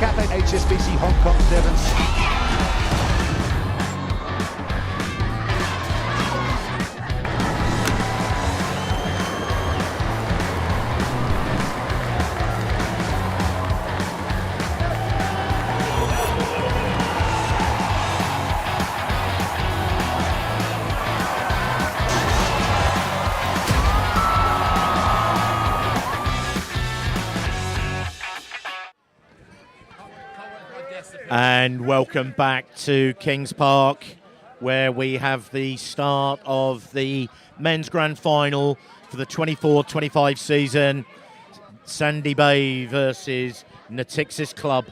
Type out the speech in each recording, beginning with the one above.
cap at HSBC Hong Kong Sevens. And welcome back to Kings Park, where we have the start of the men's grand final for the 24-25 season. Sandy Bay versus Natixis Club.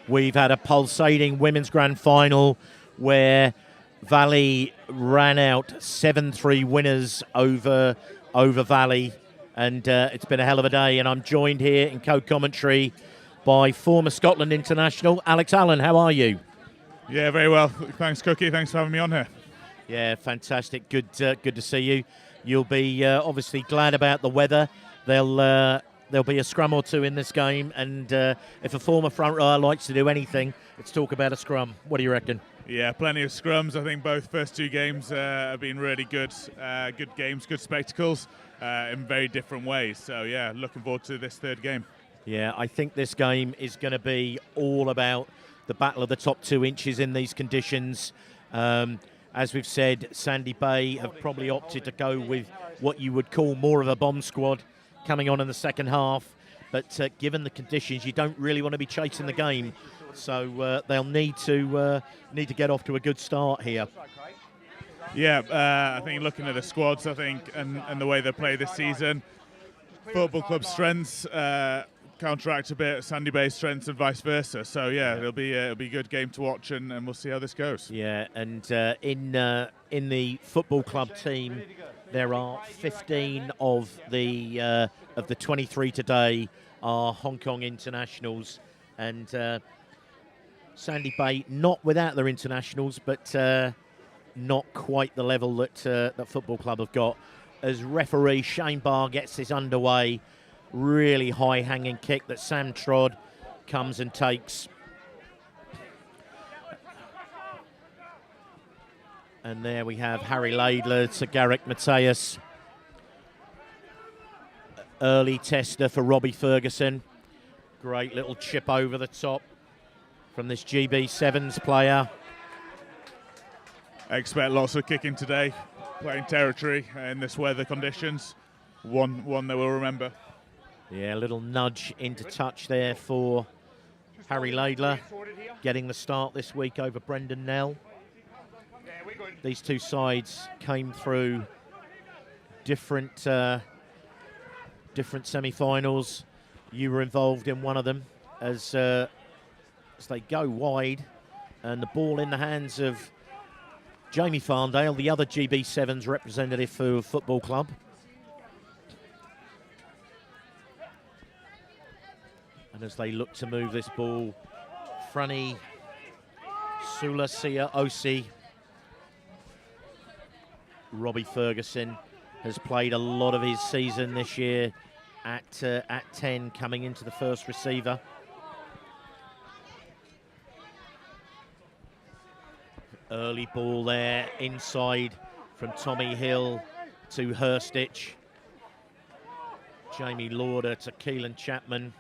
We've had a pulsating women's grand final where Valley ran out 7-3 winners over Valley, and it's been a hell of a day. And I'm joined here in co-commentary by former Scotland international Alex Allen. How are you? Yeah, very well. Thanks, Cookie. Thanks for having me on here. Yeah, fantastic. Good to see you. You'll be obviously glad about the weather. There'll be a scrum or two in this game, and if a former front rower likes to do anything, let's talk about a scrum. What do you reckon? Yeah, plenty of scrums. I think both first two games have been really good. Good games, good spectacles in very different ways. So, yeah, looking forward to this third game. Yeah, I think this game is going to be all about the battle of the top 2 inches in these conditions. As we've said, Sandy Bay have probably opted to go with what you would call more of a bomb squad coming on in the second half. But given the conditions, you don't really want to be chasing the game. So they'll need to get off to a good start here. Yeah, I think looking at the squads, I think, and the way they play this season, football club strengths counteract a bit Sandy Bay's strengths and vice versa. So yeah, it'll be a good game to watch, and we'll see how this goes. Yeah, and in the football club team, there are 15 of the 23 today are Hong Kong internationals, and Sandy Bay not without their internationals, but not quite the level that football club have got. As referee Shane Barr gets this underway, really high-hanging kick that Sam Trod comes and takes. And there we have Harry Laidler to Garrick Mateus. Early tester for Robbie Ferguson. Great little chip over the top from this GB Sevens player. I expect lots of kicking today, playing territory in this weather conditions. One that we'll remember. Yeah, a little nudge into touch there for Harry Laidler, getting the start this week over Brendan Nell. These two sides came through different semi-finals. You were involved in one of them as they go wide, and the ball in the hands of Jamie Farndale, the other GB Sevens representative for football club. And as they look to move this ball, Franny Sulasia Osi, Robbie Ferguson has played a lot of his season this year at 10, coming into the first receiver. Early ball there, inside from Tommy Hill to Hurstich. Jamie Lauder to Keelan Chapman.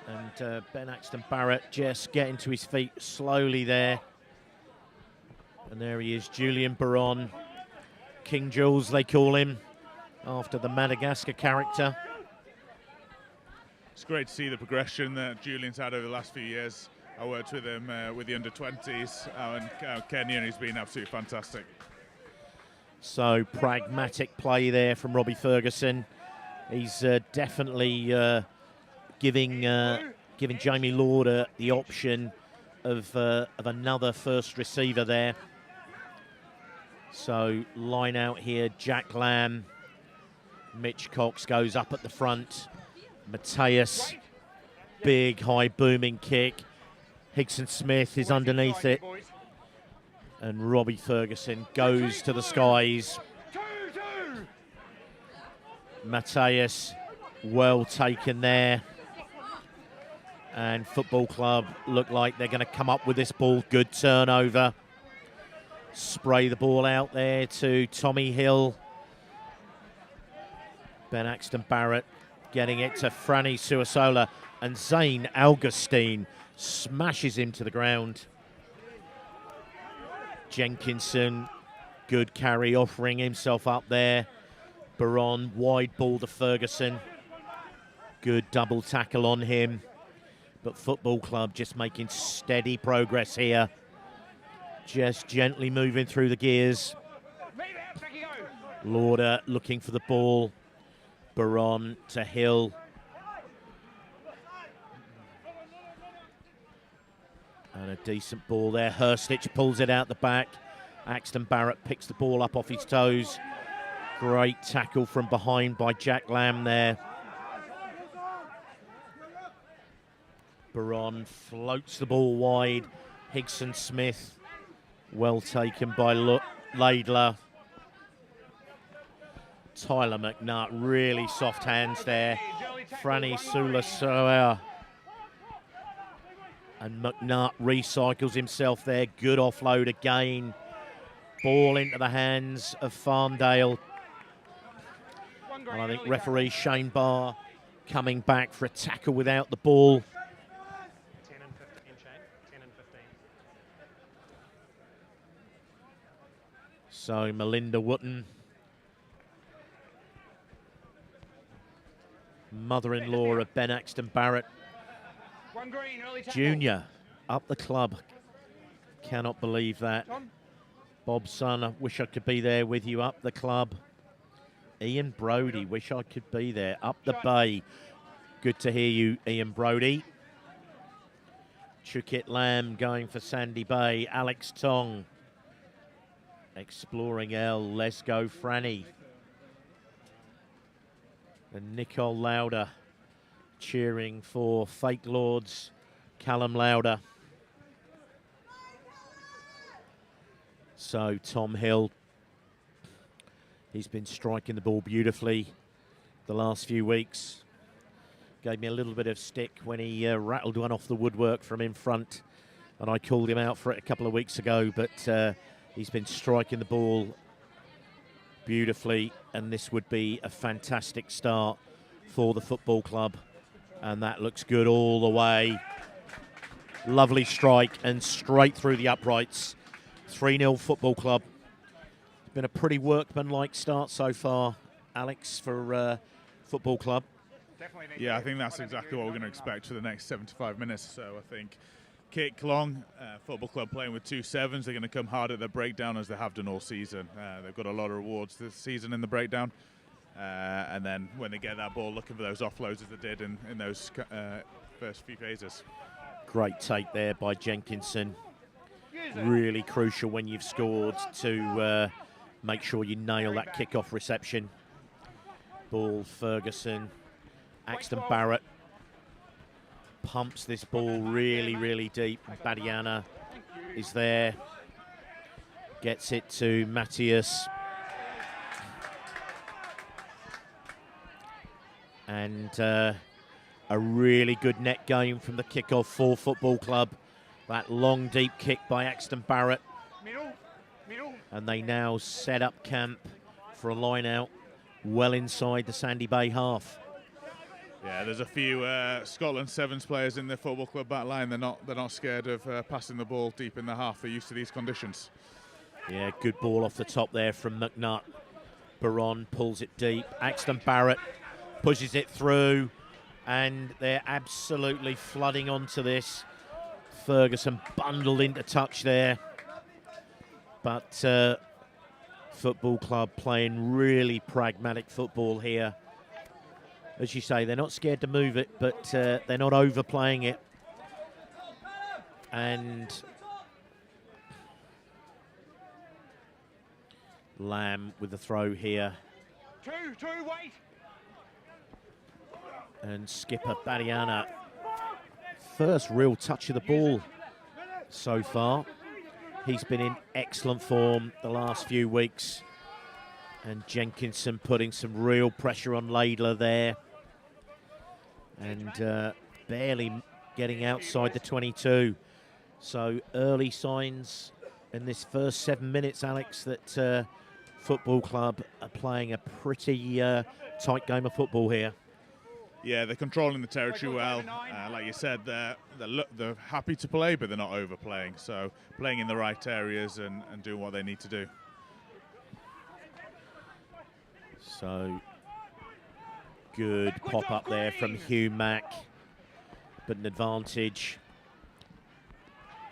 And Ben Axton Barrett just getting to his feet slowly there. And there he is, Julian Baron. King Jules, they call him, after the Madagascar character. It's great to see the progression that Julian's had over the last few years. I worked with him with the under-20s, and Kenya, and he's been absolutely fantastic. So pragmatic play there from Robbie Ferguson. He's definitely giving Jamie Lauder the option of another first receiver there. So line out here, Jack Lamb. Mitch Cox goes up at the front. Mateus, big high booming kick. Higson Smith is underneath it. And Robbie Ferguson goes to the skies. Mateus Well taken there. And Football Club look like they're going to come up with this ball. Good turnover. Spray the ball out there to Tommy Hill. Ben Axton Barrett getting it to Franny Suasola, and Zane Augustine smashes him to the ground. Jenkinson, good carry, offering himself up there. Baron, wide ball to Ferguson. Good double tackle on him. But Football Club just making steady progress here. Just gently moving through the gears. Lauder looking for the ball. Baron to Hill. And a decent ball there. Hurstich pulls it out the back. Axton Barrett picks the ball up off his toes. Great tackle from behind by Jack Lamb there. Baron floats the ball wide. Higson Smith, well taken by Laidler. Tyler McNutt, really soft hands there. Franny Suasola. And McNutt recycles himself there. Good offload again. Ball into the hands of Farndale. And I think referee Shane Barr coming back for a tackle without the ball. 10 and 15, Shane. 10 and 15. So Melinda Wooten, mother-in-law of Ben Axton Barrett, Junior, up the club. Cannot believe that. Bob's son, I wish I could be there with you, up the club. Ian Brody, wish I could be there, up the bay. Good to hear you, Ian Brody. Chukit Lamb going for Sandy Bay. Alex Tong exploring L. Let's go, Franny. And Nicole Lauder cheering for Fake Lords, Callum Lauder. So Tom Hill, he's been striking the ball beautifully the last few weeks. Gave me a little bit of stick when he rattled one off the woodwork from in front, and I called him out for it a couple of weeks ago, but he's been striking the ball beautifully, and this would be a fantastic start for the Football Club. And that looks good all the way. Lovely strike and straight through the uprights. 3-0 Football Club. It's been a pretty workmanlike start so far, Alex, for Football Club. Yeah, I think that's exactly what we're going to expect for the next 75 minutes. So I think kick long, Football Club playing with 2 sevens. They're going to come hard at the breakdown as they have done all season. They've got a lot of rewards this season in the breakdown. And then when they get that ball, looking for those offloads as they did in those first few phases. Great take there by Jenkinson. Really crucial when you've scored to make sure you nail that kickoff reception. Ball, Ferguson. Axton Barrett pumps this ball really, really deep. Badiana is there. Gets it to Matthias. And a really good net game from the kickoff for Football Club. That long, deep kick by Axton Barrett. And they now set up camp for a line out well inside the Sandy Bay half. Yeah, there's a few Scotland Sevens players in the Football Club back line. They're not scared of passing the ball deep in the half. They're used to these conditions. Yeah, good ball off the top there from McNutt. Baron pulls it deep. Axton Barrett pushes it through, and they're absolutely flooding onto this. Ferguson bundled into touch there. But Football Club playing really pragmatic football here. As you say, they're not scared to move it, but they're not overplaying it. And Lamb with the throw here. Two, wait. And skipper Badiana, first real touch of the ball so far. He's been in excellent form the last few weeks. And Jenkinson putting some real pressure on Laidler there. and barely getting outside the 22. So early signs in this first 7 minutes, Alex, that Football Club are playing a pretty tight game of football here. Yeah, they're controlling the territory well. Like you said, they're happy to play, but they're not overplaying. So playing in the right areas and doing what they need to do. So good pop up there from Hugh Mack, but an advantage.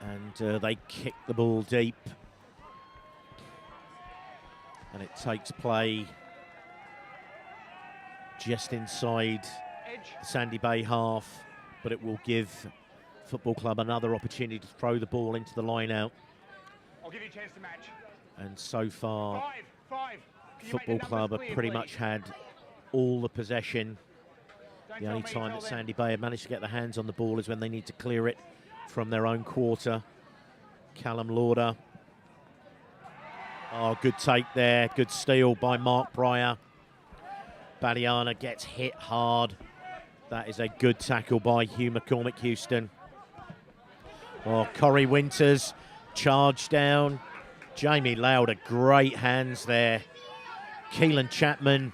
And they kick the ball deep. And it takes play just inside the Sandy Bay half, but it will give Football Club another opportunity to throw the ball into the line out. I'll give you a chance to match. And so far, Five. Football Club have pretty much had all the possession. The only time that Sandy Bay have managed to get their hands on the ball is when they need to clear it from their own quarter. Callum Lauder. Oh, good take there. Good steal by Mark Pryor. Badiana gets hit hard. That is a good tackle by Hugh McCormick Houston. Oh, Corey Winters charged down. Jamie Lauder, great hands there. Keelan Chapman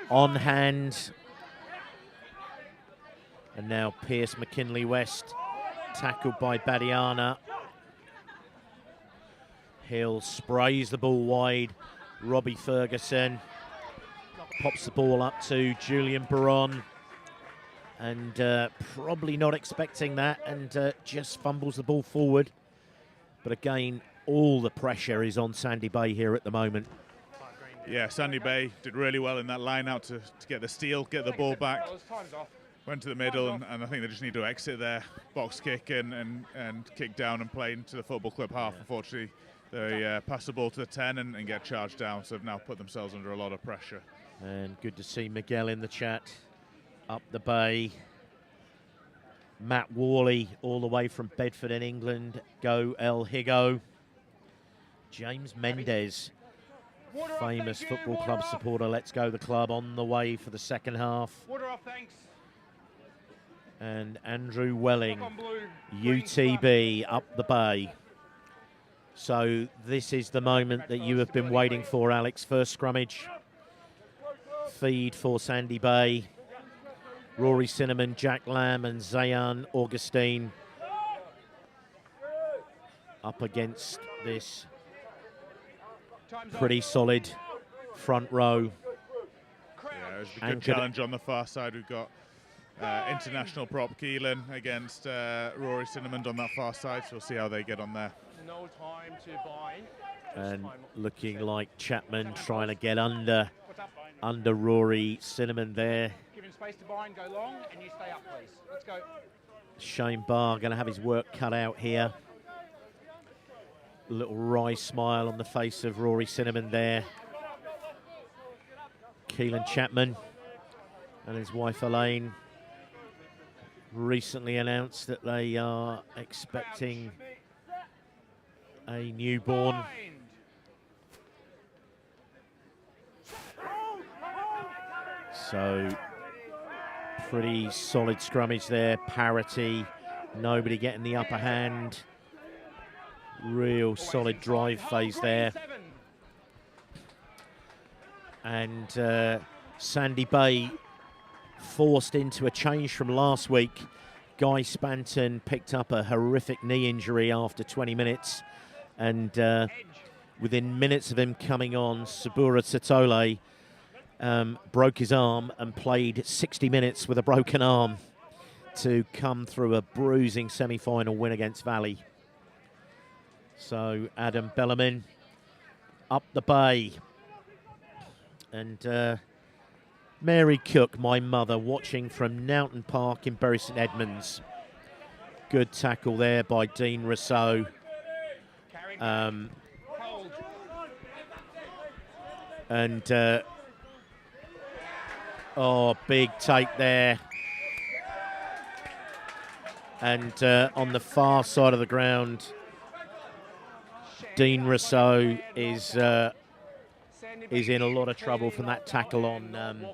on hand. And now Pierce McKinley West tackled by Badiana. Hill sprays the ball wide. Robbie Ferguson pops the ball up to Julian Baron. And probably not expecting that, and just fumbles the ball forward. But again, all the pressure is on Sandy Bay here at the moment. Yeah, Sandy Bay did really well in that line out to get the steal, get the ball back. Went to the middle, and I think they just need to exit their box kick and kick down and play into the Football Club half. Yeah. Unfortunately, they pass the ball to the 10 and get charged down, so they've now put themselves under a lot of pressure. And good to see Miguel in the chat. Up the Bay. Matt Worley, all the way from Bedford in England. Go El Higo. James Mendes, famous Football Club supporter. Let's go the club on the way for the second half. And Andrew Welling, UTB, up the Bay. So this is the moment that you have been waiting for, Alex. First scrummage. Feed for Sandy Bay. Rory Cinnamon, Jack Lamb and Zayan Augustine up against this pretty solid front row. Yeah, it was a good challenge on the far side. We've got international prop Keelan against Rory Cinnamon on that far side, so we'll see how they get on there. No time to bind. And looking like Chapman trying to get under Rory Cinnamon there. Given space to bind, go long, and you stay up, please. Let's go. Shane Barr going to have his work cut out here. A little wry smile on the face of Rory Cinnamon there. Keelan Chapman and his wife Elaine recently announced that they are expecting a newborn. So pretty solid scrummage there, parity, nobody getting the upper hand. Real solid drive phase there. And Sandy Bay forced into a change from last week. Guy Spanton picked up a horrific knee injury after 20 minutes. And within minutes of him coming on, Sabura Satole broke his arm and played 60 minutes with a broken arm to come through a bruising semi-final win against Valley. So Adam Bellarmin up the Bay. And Mary Cook, my mother, watching from Nowton Park in Bury St Edmunds. Good tackle there by Dean Rousseau. Oh, big take there. And on the far side of the ground, Dean Rousseau is in a lot of trouble from that tackle on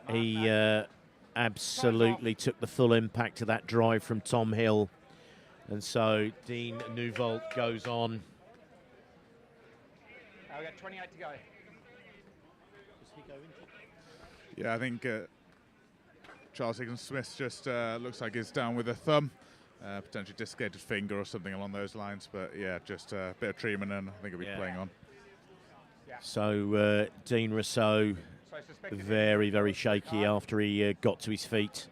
He absolutely took the full impact of that drive from Tom Hill. And so Dean Newvold goes on. We've got 28 to go. Yeah, I think Charles Higgins-Smith just looks like he's down with a thumb, potentially dislocated finger or something along those lines. But yeah, just a bit of treatment and I think he'll be playing on. So Dean Rousseau, very, very shaky after he got to his feet.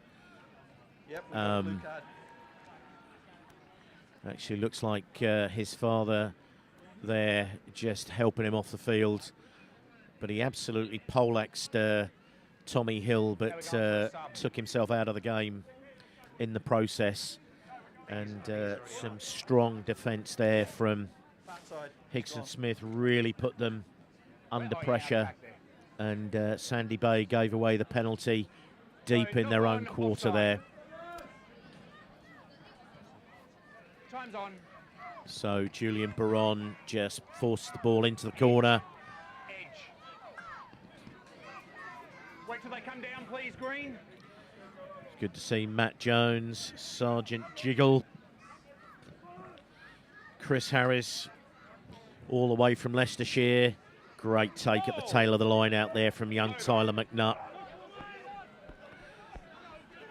Actually looks like his father there just helping him off the field. But he absolutely poleaxed Tommy Hill, but took himself out of the game in the process. And some strong defence there from Higgins-Smith, really put them under pressure. And Sandy Bay gave away the penalty deep in their own quarter there. Time's on. So Julian Baron just forced the ball into the corner. Edge. Wait till they come down, please, Green. Good to see Matt Jones, Sergeant Jiggle, Chris Harris, all the way from Leicestershire. Great take at the tail of the line out there from young Tyler McNutt.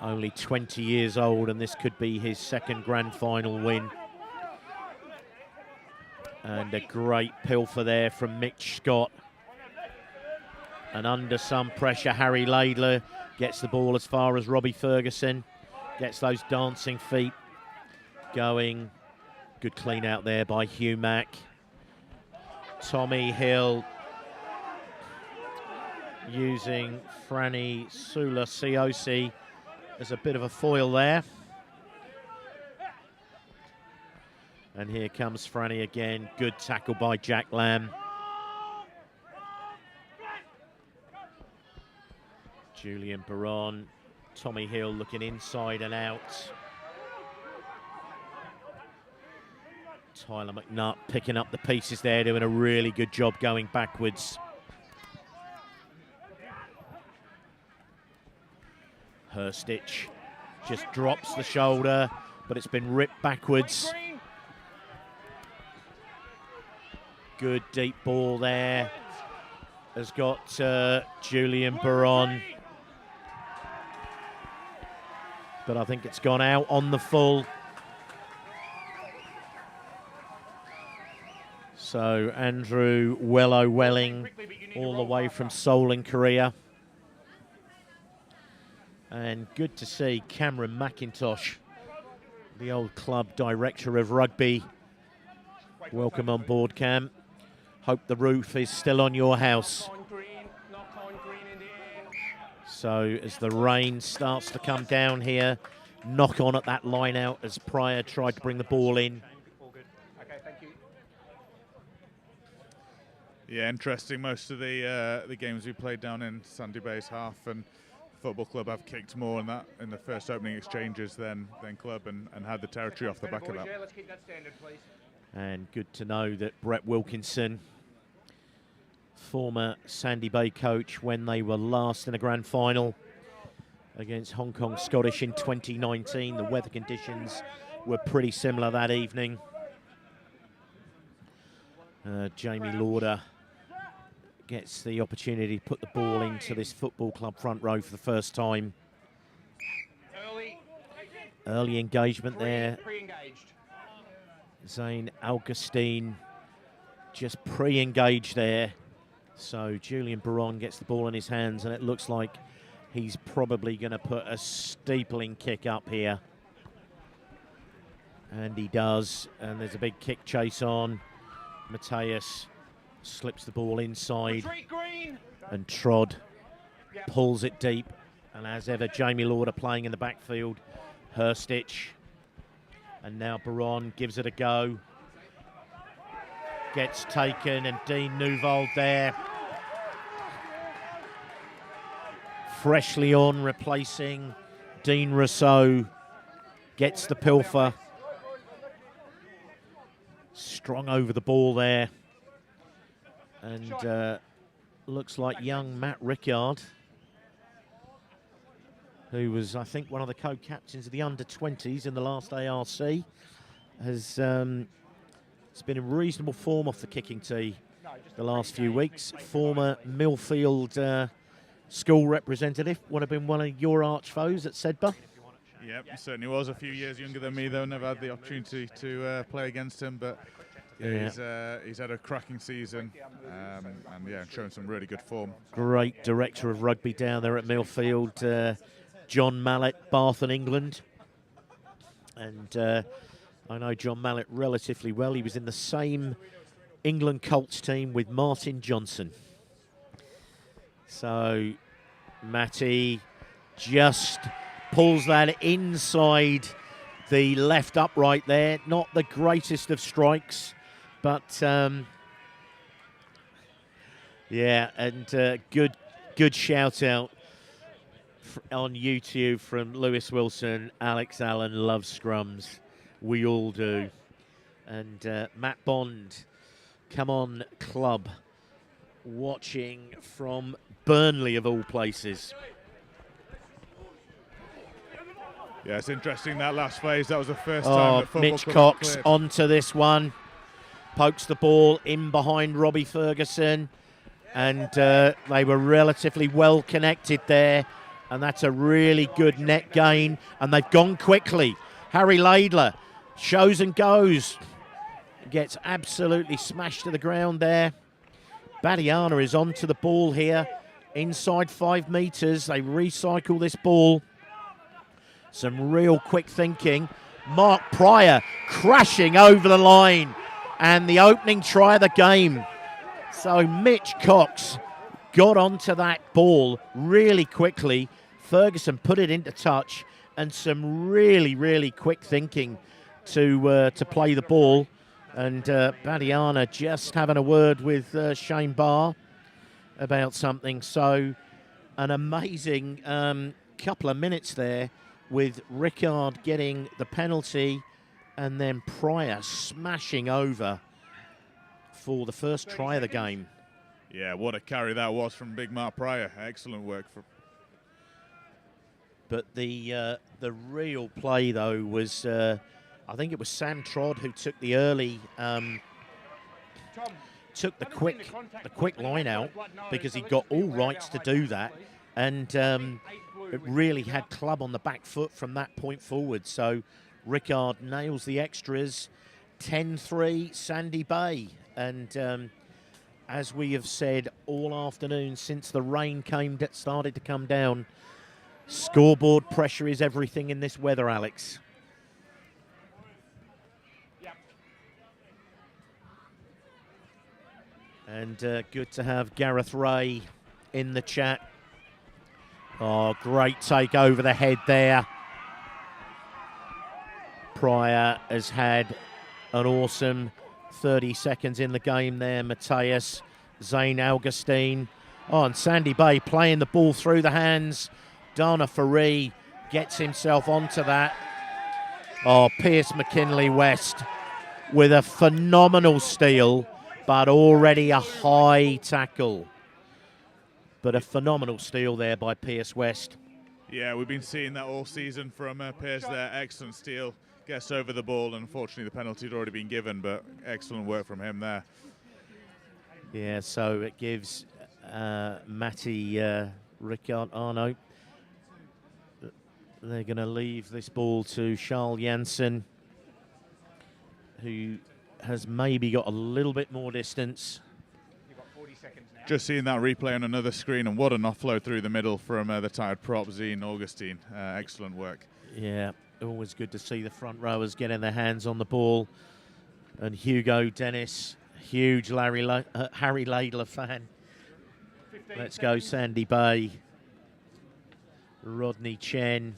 Only 20 years old, and this could be his second grand final win. And a great pilfer there from Mitch Scott. And under some pressure, Harry Laidler gets the ball as far as Robbie Ferguson. Gets those dancing feet going. Good clean out there by Hugh Mack. Tommy Hill using Franny Sula-Siosi as a bit of a foil there. And here comes Franny again. Good tackle by Jack Lamb. Julian Baron. Tommy Hill looking inside and out. Tyler McNutt picking up the pieces there, doing a really good job going backwards. Herstich just drops the shoulder, but it's been ripped backwards. Good deep ball there. Has got Julian Baron. But I think it's gone out on the full. So Andrew Welling, all the way from Seoul in Korea. And good to see Cameron McIntosh, the old club director of rugby. Welcome on board, Cam. Hope the roof is still on your house. So as the rain starts to come down here, knock on at that line out as Pryor tried to bring the ball in. Yeah, interesting. Most of the games we played down in Sandy Bay's half, and Football Club have kicked more in the first opening exchanges than Club, and had the territory off the back of that. Let's keep that standard, please. And good to know that Brett Wilkinson, former Sandy Bay coach when they were last in a grand final against Hong Kong Scottish in 2019. The weather conditions were pretty similar that evening. Jamie Lauder gets the opportunity to put the ball into this Football Club front row for the first time. Early engagement there. Pre-engaged. Zane Augustine just pre-engaged there. So Julian Baron gets the ball in his hands, and it looks like he's probably going to put a steepling kick up here. And he does, and there's a big kick chase on. Mateus slips the ball inside, and Trod pulls it deep. And as ever, Jamie Lauder playing in the backfield. Herstich. And now Baron gives it a go. Gets taken, and Dean Newvold there. Freshly on, replacing Dean Rousseau. Gets the pilfer. Strong over the ball there. And looks like young Matt Rickard who was, I think, one of the co-captains of the under-20s in the last ARC, has it's been in reasonable form off the kicking tee the last few weeks. Former Millfield school representative, would have been one of your arch foes at Sedbergh. Yep, he certainly was. A few years younger than me, though. Never had the opportunity to play against him, but yeah, he's had a cracking season, and yeah, showing some really good form. Great director of rugby down there at Millfield, John Mallett, Bath and England. And I know John Mallett relatively well. He was in the same England Colts team with Martin Johnson. So Matty just pulls that inside the left upright there. Not the greatest of strikes, but yeah, and good shout out on YouTube from Lewis Wilson. Alex Allen loves scrums. We all do. And Matt Bond, come on club, watching from Burnley of all places. Yeah, it's interesting that last phase. That was the first time that football Mitch Cox onto this one. Pokes the ball in behind Robbie Ferguson. And they were relatively well connected there. And that's a really good net gain. And they've gone quickly. Harry Laidler shows and goes. Gets absolutely smashed to the ground there. Badiana is onto the ball here. Inside 5 metres. They recycle this ball. Some real quick thinking. Mark Pryor crashing over the line. And the opening try of the game. So Mitch Cox got onto that ball really quickly. Ferguson put it into touch. And some really, really quick thinking to play the ball. And Badiana just having a word with Shane Barr about something. So an amazing couple of minutes there, with Rickard getting the penalty and then Pryor smashing over for the first try of the game. Yeah, what a carry that was from Big Mark Pryor. Excellent work. But the real play, though, was, I think it was Sam Trod who took the early, took the quick line out, because he got all rights to do that. And it really had club on the back foot from that point forward. So Rickard nails the extras. 10-3 Sandy Bay. And as we have said all afternoon since the rain started to come down, scoreboard pressure is everything in this weather, Alex. And good to have Gareth Ray in the chat. Oh, great take over the head there. Pryor has had an awesome 30 seconds in the game there. Matthias, Zane Augustine. Oh, and Sandy Bay playing the ball through the hands. Dana Faree gets himself onto that. Oh, Pierce McKinley West with a phenomenal steal, but already a high tackle. But a phenomenal steal there by Pierce West. Yeah, we've been seeing that all season from Pierce there. Excellent steal. Gets over the ball, and unfortunately the penalty had already been given, but excellent work from him there. Yeah, so it gives Matty Rickard Arno. They're going to leave this ball to Charles Janssen, who has maybe got a little bit more distance. Just seeing that replay on another screen, and what an offload through the middle from the tired prop, Zine Augustine. Excellent work. Yeah, always good to see the front rowers getting their hands on the ball. And Hugo Dennis, huge Harry Laidler fan. Let's go Sandy Bay. Rodney Chen.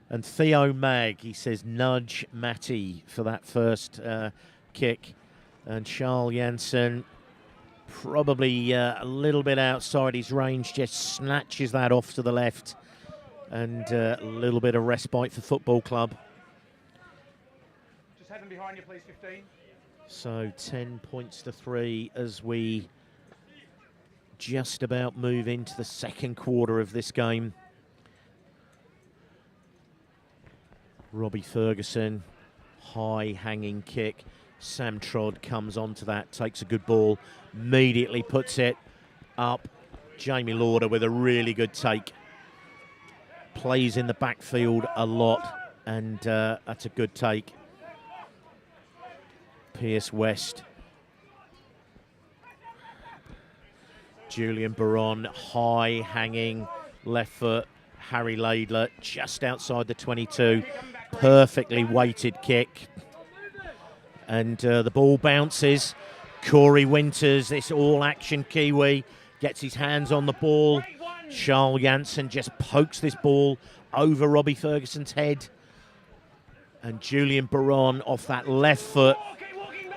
And Theo Mag, he says nudge Matty for that first kick. And Charles Janssen, probably a little bit outside his range, just snatches that off to the left. And a little bit of respite for Football Club. Just have them behind you, please, 15. So 10 points to 3 as we just about move into the second quarter of this game. Robbie Ferguson, high hanging kick. Sam Trod comes onto that, takes a good ball, immediately puts it up. Jamie Lauder with a really good take. Plays in the backfield a lot, and that's a good take. Pierce West. Julian Baron, high hanging left foot. Harry Laidler just outside the 22. Perfectly weighted kick. And the ball bounces. Corey Winters, this all-action Kiwi, gets his hands on the ball. Charles Janssen just pokes this ball over Robbie Ferguson's head. And Julian Baron off that left foot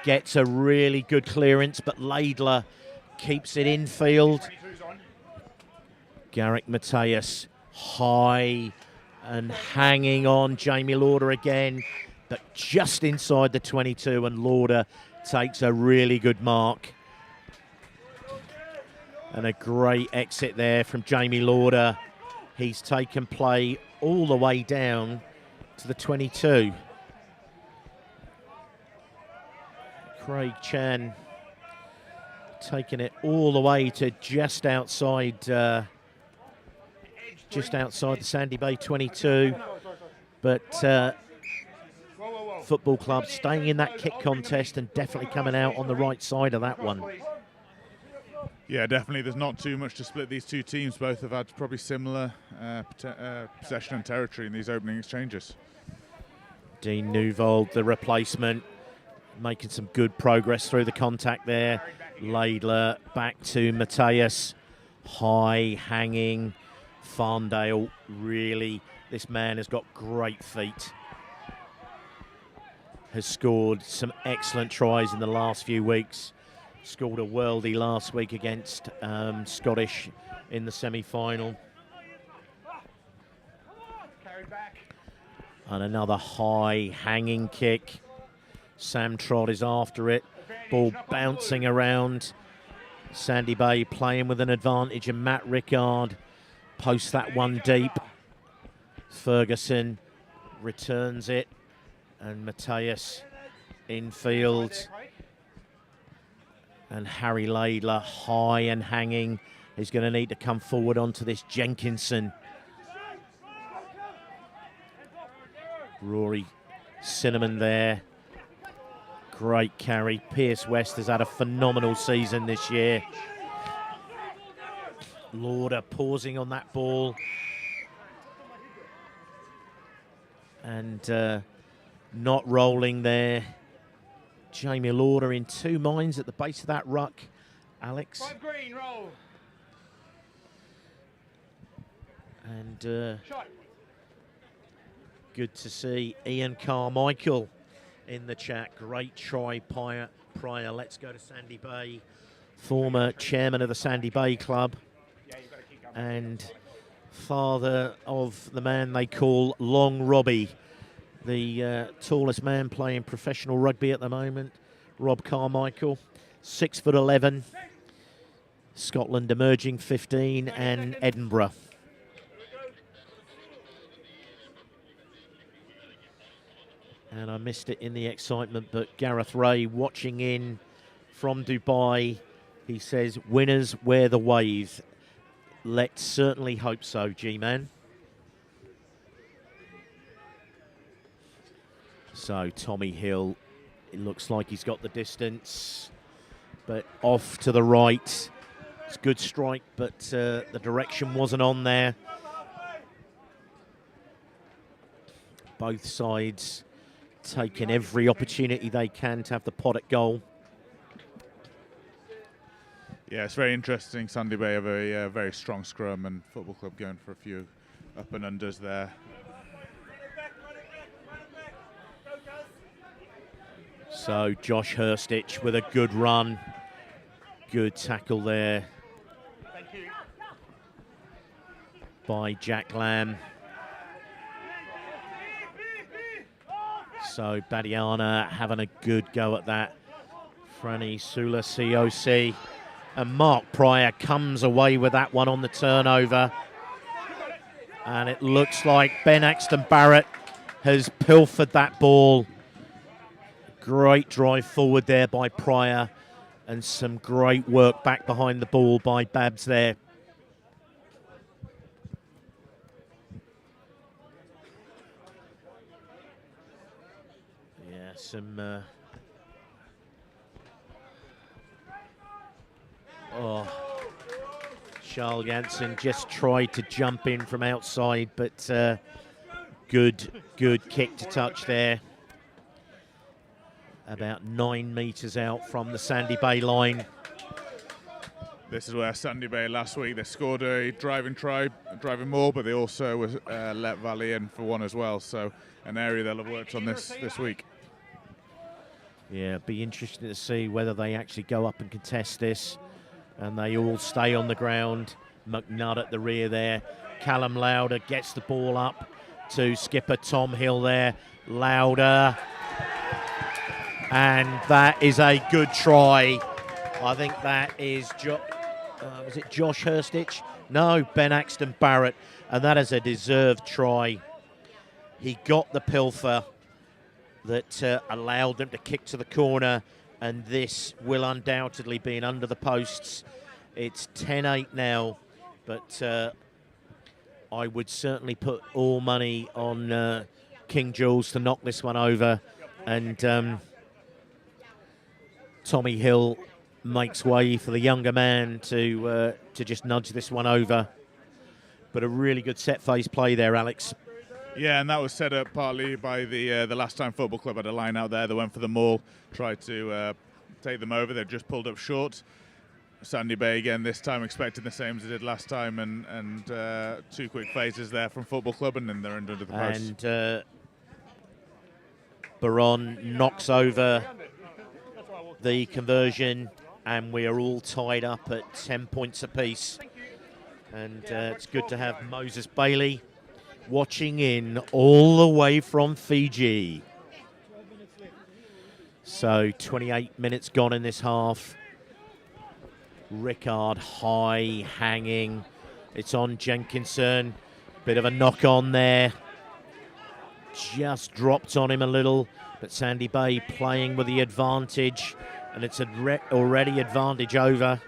gets a really good clearance, but Laidler keeps it infield. Garrick Mateus, high and hanging on. Jamie Lauder again, but just inside the 22, and Lauder takes a really good mark. And a great exit there from Jamie Lauder. He's taken play all the way down to the 22. Craig Chan taking it all the way to just outside the Sandy Bay 22. But Football Club staying in that kick contest and definitely coming out on the right side of that one. Yeah, definitely. There's not too much to split these two teams. Both have had probably similar possession and territory in these opening exchanges. Dean Newvold, the replacement, making some good progress through the contact there. Laidler back to Mateus. High hanging. Farndale, really, this man has got great feet. Has scored some excellent tries in the last few weeks. Scored a worldie last week against Scottish in the semi-final. And another high hanging kick. Sam Trott is after it. Ball bouncing around. Sandy Bay playing with an advantage, and Matt Rickard posts that one deep. Ferguson returns it, and Mateus infield. And Harry Laidler, high and hanging, is going to need to come forward onto this Jenkinson. Rory Cinnamon there. Great carry. Pierce West has had a phenomenal season this year. Lauder pausing on that ball. And not rolling there. Jamie Lauder in two minds at the base of that ruck. Alex. 5 green, roll. And good to see Ian Carmichael in the chat. Great try prior. Let's go to Sandy Bay. Former chairman of the Sandy Bay Club. And father of the man they call Long Robbie, the tallest man playing professional rugby at the moment, Rob Carmichael, 6'11", Scotland emerging 15, and Edinburgh. And I missed it in the excitement, but Gareth Ray watching in from Dubai, he says, winners wear the wave. Let's certainly hope so, G-Man. So Tommy Hill, it looks like he's got the distance, but off to the right. It's a good strike, but the direction wasn't on there. Both sides taking every opportunity they can to have the pot at goal. Yeah, it's very interesting. Sandy Bay have a very strong scrum, and Football Club going for a few up and unders there. So Josh Hurstich with a good run. Good tackle there by Jack Lamb. So Badiana having a good go at that. Franny Sula COC. And Mark Pryor comes away with that one on the turnover. And it looks like Ben Axton Barrett has pilfered that ball. Great drive forward there by Pryor, and some great work back behind the ball by Babs there. Yeah, some... Charles Janssen just tried to jump in from outside, but good kick to touch there. About 9 metres out from the Sandy Bay line. This is where Sandy Bay last week, they scored a driving maul, but they also let Valley in for one as well. So an area they'll have worked on this week. Yeah, it'd be interesting to see whether they actually go up and contest this. And they all stay on the ground. McNutt at the rear there. Callum Lauder gets the ball up to skipper Tom Hill there. Lauder. And that is a good try. I think that is, was it Josh Hurstich? No, Ben Axton Barrett. And that is a deserved try. He got the pilfer that allowed them to kick to the corner. And this will undoubtedly be under the posts. It's 10-8 now, but I would certainly put all money on King Jules to knock this one over. And Tommy Hill makes way for the younger man to just nudge this one over. But a really good set-phase play there, Alex. Yeah, and that was set up partly by the Last Time Football Club. Had a line out there that went for the maul, tried to take them over. They've just pulled up short. Sandy Bay again this time expecting the same as they did last time, and 2 quick phases there from Football Club, and then they're under the post. And Baron knocks over the conversion, and we are all tied up at 10 points apiece. And it's good to have Moses Bailey watching in all the way from Fiji. So 28 minutes gone in this half. Rickard high hanging. It's on Jenkinson. Bit of a knock on there. Just dropped on him a little. But Sandy Bay playing with the advantage. And it's already advantage over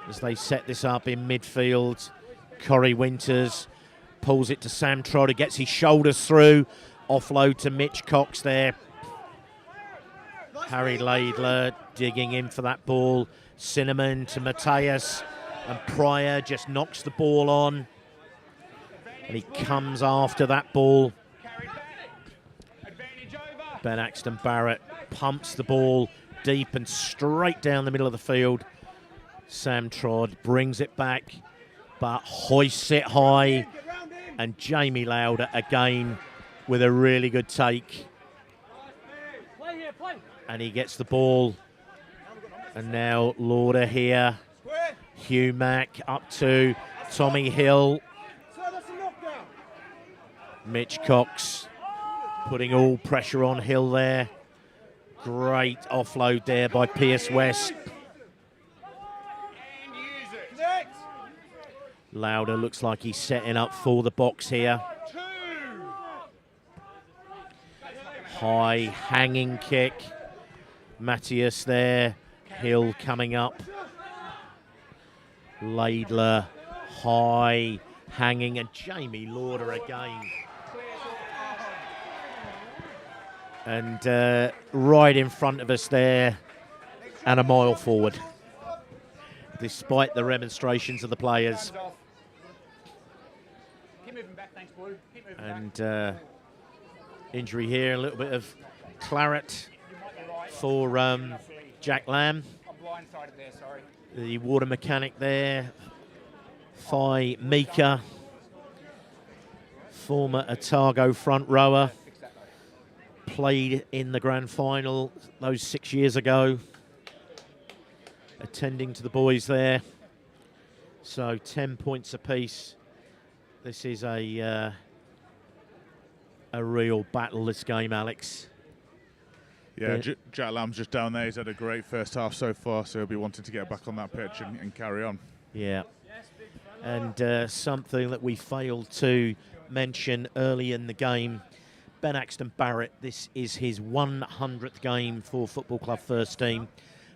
as they set this up in midfield. Corey Winters pulls it to Sam Trotter, gets his shoulders through. Offload to Mitch Cox there. Harry Laidler digging in for that ball. Cinnamon to Matthias. And Pryor just knocks the ball on. And he comes after that ball. Ben Axton Barrett pumps the ball deep and straight down the middle of the field. Sam Trod brings it back, but hoists it high. And Jamie Lauder again with a really good take. And he gets the ball. And now Lauder here. Hugh Mack up to Tommy Hill. Mitch Cox putting all pressure on Hill there. Great offload there by Pierce West. Lauder looks like he's setting up for the box here. High hanging kick. Matthias there. Hill coming up. Laidler high hanging, and Jamie Lauder again. And right in front of us there, and a mile forward, despite the remonstrations of the players. And injury here, a little bit of claret for Jack Lamb, the water mechanic there. Phi Mika, former Otago front rower, played in the grand final those 6 years ago, attending to the boys there. So 10 points apiece. This is a real battle, this game, Alex. Yeah, Jack Lamb's just down there. He's had a great first half so far, so he'll be wanting to get back on that pitch and carry on. Yeah. And something that we failed to mention early in the game, Ben Axton Barrett, this is his 100th game for Football Club First Team.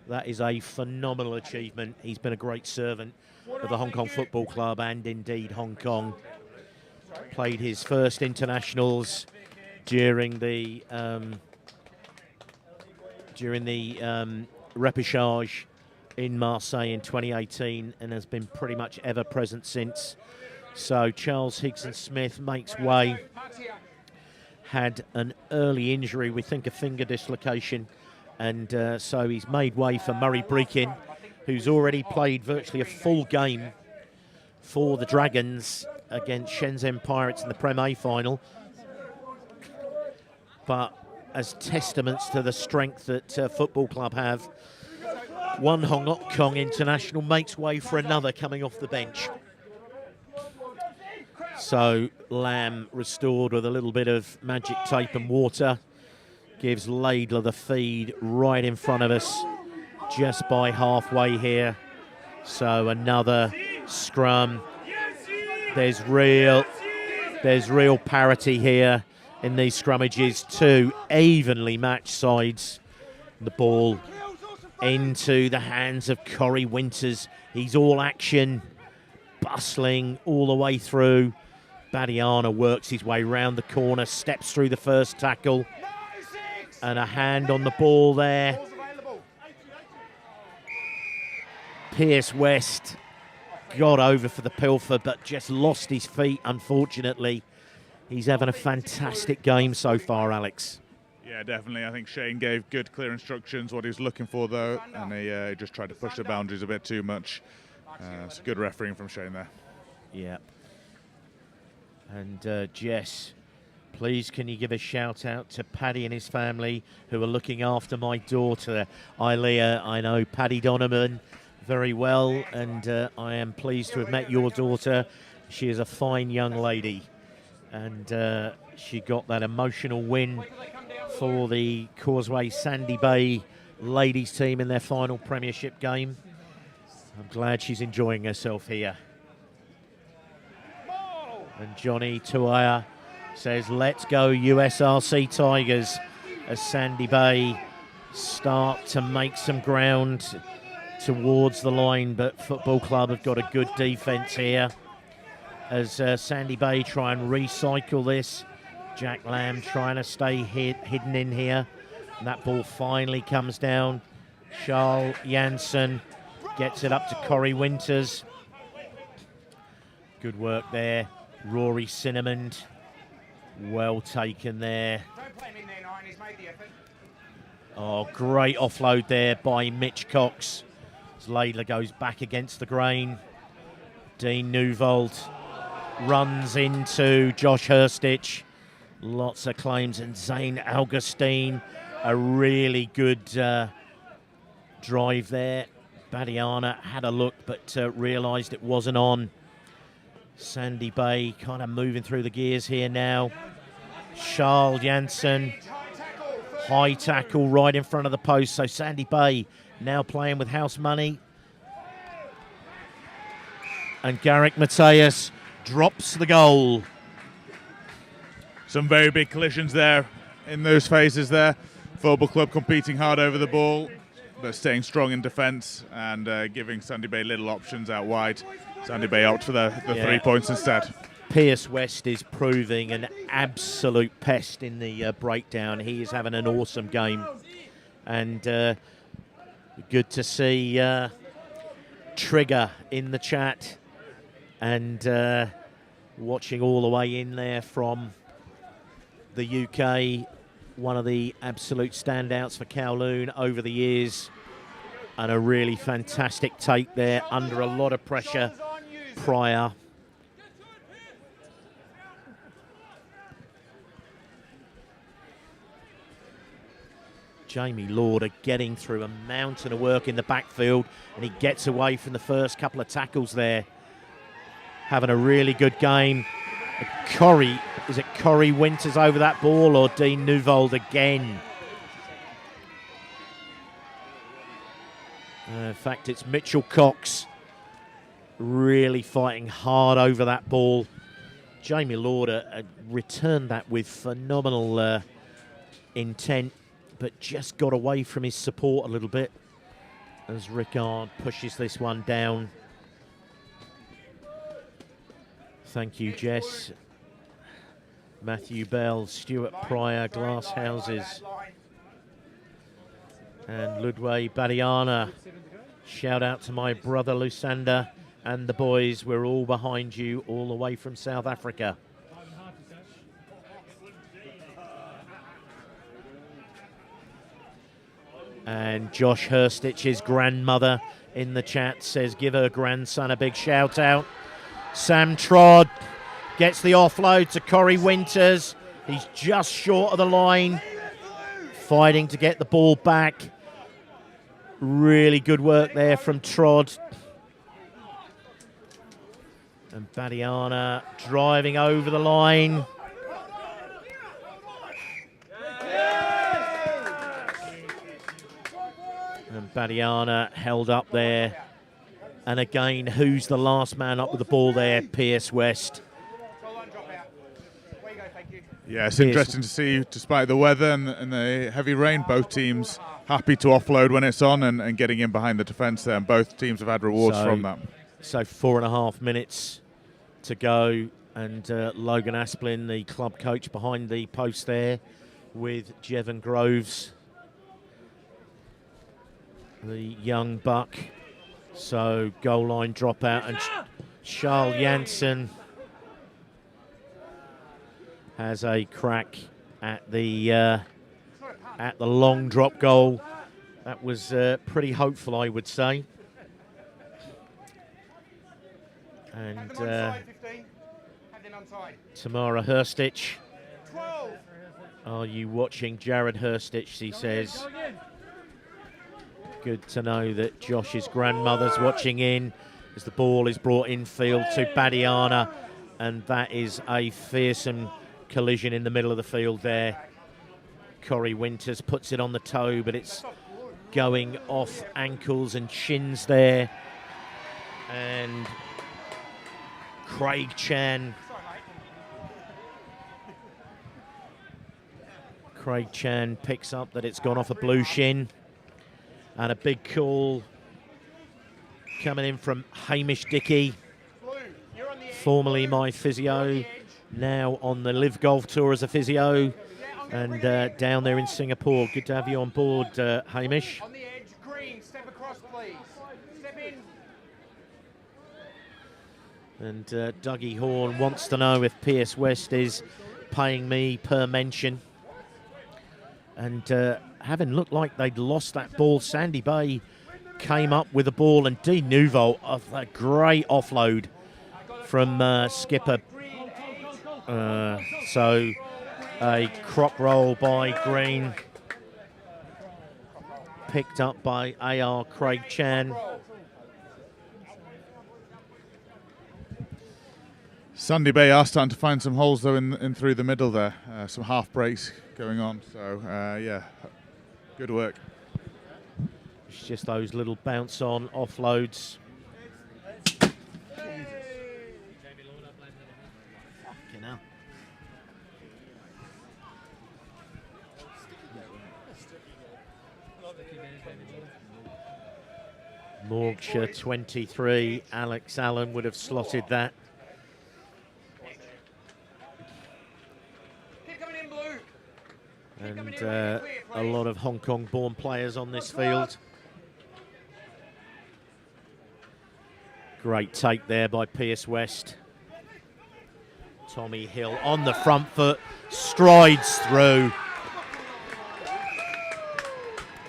That is a phenomenal achievement. He's been a great servant of the Hong Kong Football Club and indeed Hong Kong. Played his first internationals during the repechage in Marseille in 2018 and has been pretty much ever present since. So Charles Higson-Smith makes way. Had an early injury, we think a finger dislocation, and so he's made way for Murray Breakin, who's already played virtually a full game for the Dragons against Shenzhen Pirates in the Prem A final. But as testaments to the strength that Football Club have, one Hong Kong international makes way for another coming off the bench. So Lamb restored with a little bit of magic tape and water. Gives Laidler the feed right in front of us, just by halfway here. So another scrum. There's real parity here in these scrummages. Two evenly matched sides. The ball into the hands of Corey Winters. He's all action, bustling all the way through. Badiana works his way round the corner, steps through the first tackle, and a hand on the ball there. Pierce West got over for the pilfer, but just lost his feet, unfortunately. He's having a fantastic game so far, Alex. Yeah, definitely. I think Shane gave good, clear instructions, what he was looking for, though, and he just tried to push the boundaries a bit too much. It's a good refereeing from Shane there. Yeah. And Jess, please can you give a shout out to Paddy and his family who are looking after my daughter, Ilea. I know Paddy Donovan very well, and I am pleased to have met your daughter. She is a fine young lady, and she got that emotional win for the Causeway Sandy Bay ladies team in their final Premiership game. I'm glad she's enjoying herself here. And Johnny Tuaya says, let's go USRC Tigers, as Sandy Bay start to make some ground towards the line, but Football Club have got a good defence here as Sandy Bay try and recycle this. Jack Lamb trying to stay hidden in here. And that ball finally comes down. Charles Janssen gets it up to Corey Winters. Good work there. Rory Cinnamon, well taken there. Oh, great offload there by Mitch Cox. As Laidler goes back against the grain. Dean Newvold runs into Josh Hurstich. Lots of claims, and Zane Augustine, a really good drive there. Badiana had a look, but realised it wasn't on. Sandy Bay kind of moving through the gears here now. Charles Janssen, high tackle right in front of the post. So Sandy Bay now playing with house money. And Garrick Mateus drops the goal. Some very big collisions there in those phases there. Football Club competing hard over the ball, but staying strong in defence and giving Sandy Bay little options out wide. Sandy Bay out for the 3 points instead. Pierce West is proving an absolute pest in the breakdown. He is having an awesome game. And good to see Trigger in the chat and watching all the way in there from the UK. One of the absolute standouts for Kowloon over the years. And a really fantastic take there under a lot of pressure prior. Jamie Lauder getting through a mountain of work in the backfield, and he gets away from the first couple of tackles there. Having a really good game. Is it Corey Winters over that ball, or Dean Newvold again? In fact, it's Mitchell Cox really fighting hard over that ball. Jamie Lauder returned that with phenomenal intent, but just got away from his support a little bit as Ricard pushes this one down. Thank you, Jess. Matthew Bell, Stuart Pryor, Glass Houses, and Ludwig Badiana. Shout out to my brother Lusander and the boys. We're all behind you, all the way from South Africa. And Josh Hurstich's grandmother in the chat says give her grandson a big shout out. Sam Trod gets the offload to Corey Winters. He's just short of the line, fighting to get the ball back. Really good work there from Trod. And Badiana driving over the line. And Badiana held up there. And again, who's the last man up with the ball there? Pierce West. Yeah, it's interesting to see, despite the weather and the heavy rain, both teams happy to offload when it's on and getting in behind the defence there. And both teams have had rewards from that. So 4.5 minutes to go. And Logan Asplin, the club coach, behind the post there with Jevon Groves, the young buck. So goal line dropout, and Charles Janssen has a crack at the long drop goal. That was pretty hopeful, I would say. And Tamara Hurstich. Are you watching Jared Hurstich? He says. Good to know that Josh's grandmother's watching in as the ball is brought infield to Badiana, and that is a fearsome collision in the middle of the field there. Corey Winters puts it on the toe, but it's going off ankles and shins there. And Craig Chan picks up that it's gone off a blue shin. And a big call coming in from Hamish Dickey, formerly my physio, now on the Live Golf Tour as a physio, and down there in Singapore. Good to have you on board, Hamish. On the edge, green, step across, please. Step in. And Dougie Horn wants to know if Pierce West is paying me per mention. And having looked like they'd lost that ball, Sandy Bay came up with the ball, and Dean Nouveau of a great offload from skipper. So a crock roll by Green, picked up by AR Craig Chan. Sandy Bay are starting to find some holes though in through the middle there, some half breaks going on. So yeah, good work. It's just those little bounce on offloads. Fucking hell. Morgshire 23, Alex Allen would have slotted that. And a lot of Hong Kong born players on this field. Great take there by Pierce West. Tommy Hill on the front foot, strides through.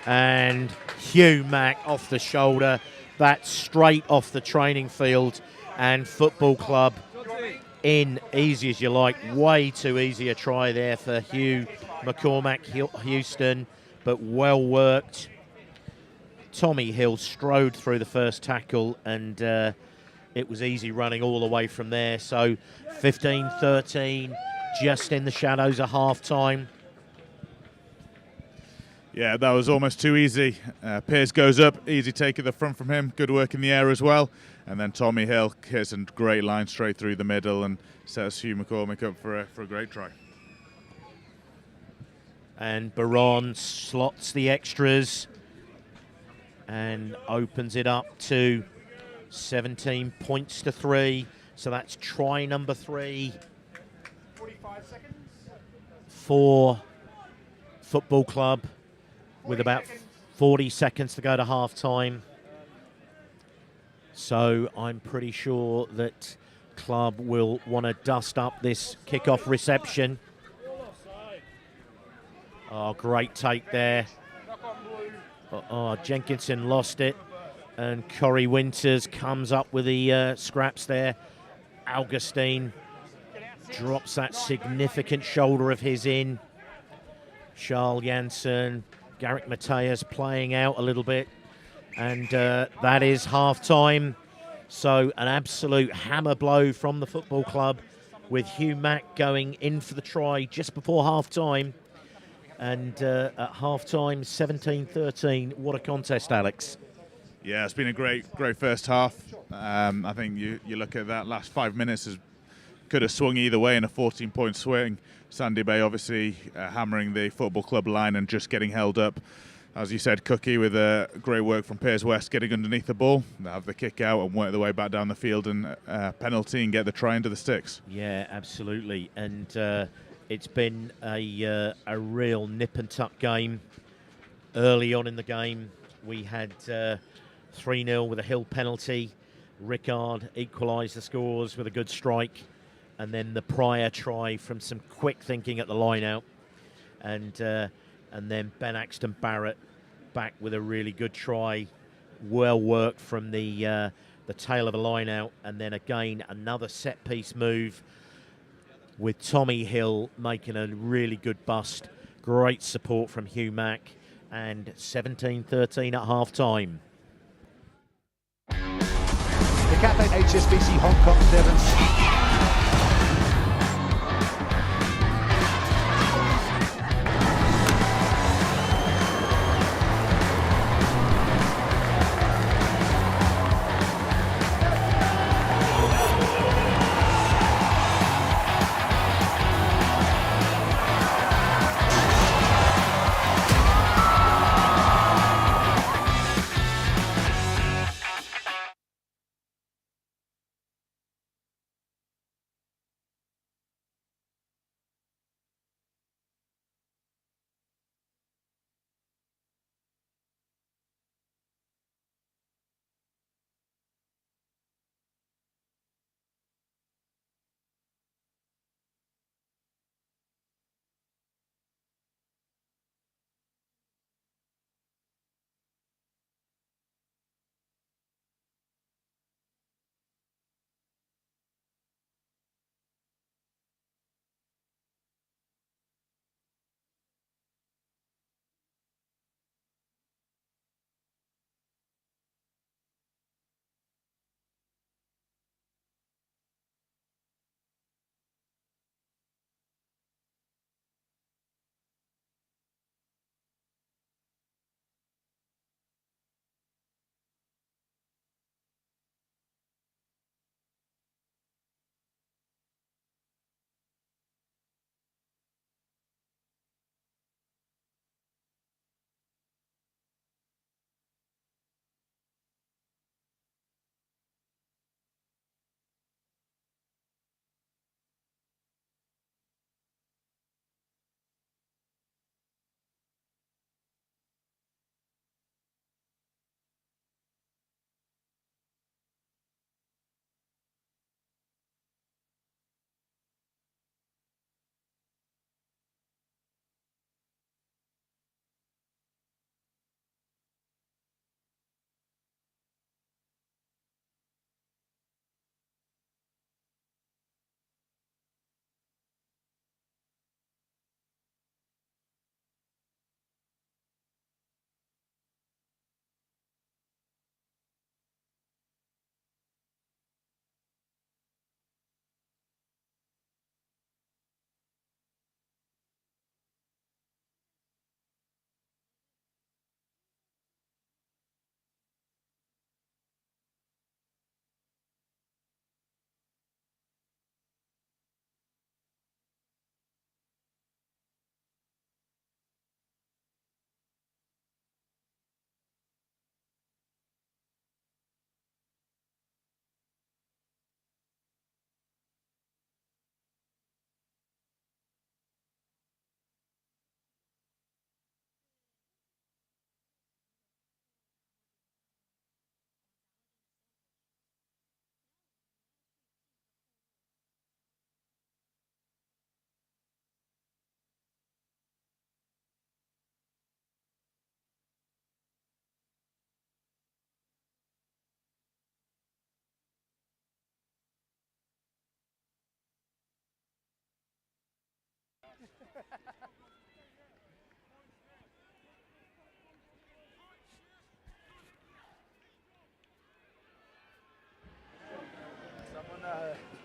And Hugh Mack off the shoulder. That's straight off the training field. And Football Club in easy as you like. Way too easy a try there for Hugh McCormack Houston, but well worked. Tommy Hill strode through the first tackle, and it was easy running all the way from there. So 15-13, just in the shadows of half-time. Yeah, that was almost too easy. Pierce goes up, easy take at the front from him. Good work in the air as well. And then Tommy Hill hits a great line straight through the middle and sets Hugh McCormick up for a great try. And Baron slots the extras and opens it up to 17 points to 3. So that's try number 3 for Football Club with about 40 seconds to go to half time. So I'm pretty sure that Club will want to dust up this kickoff reception. Oh, great take there. Oh, Jenkinson lost it. And Corey Winters comes up with the scraps there. Augustine drops that significant shoulder of his in. Charles Janssen, Garrick Mateus playing out a little bit. And that is half-time. So an absolute hammer blow from the Football Club with Hugh Mack going in for the try just before half-time. And at half-time, 17-13. What a contest, Alex. Yeah, it's been a great first half. I think you look at that last 5 minutes, could have swung either way in a 14-point swing. Sandy Bay obviously hammering the Football Club line and just getting held up. As you said, Cookie with great work from Piers West getting underneath the ball. They have the kick out and work their way back down the field and penalty and get the try into the sticks. Yeah, absolutely. And it's been a real nip and tuck game. Early on in the game, we had 3-0 with a Hill penalty. Rickard equalised the scores with a good strike. And then the prior try from some quick thinking at the line-out. And then Ben Axton Barrett back with a really good try. Well worked from the tail of a line-out. And then again, another set-piece move with Tommy Hill making a really good bust. Great support from Hugh Mack. And 17-13 at half-time. The Cathay HSBC Hong Kong Sevens.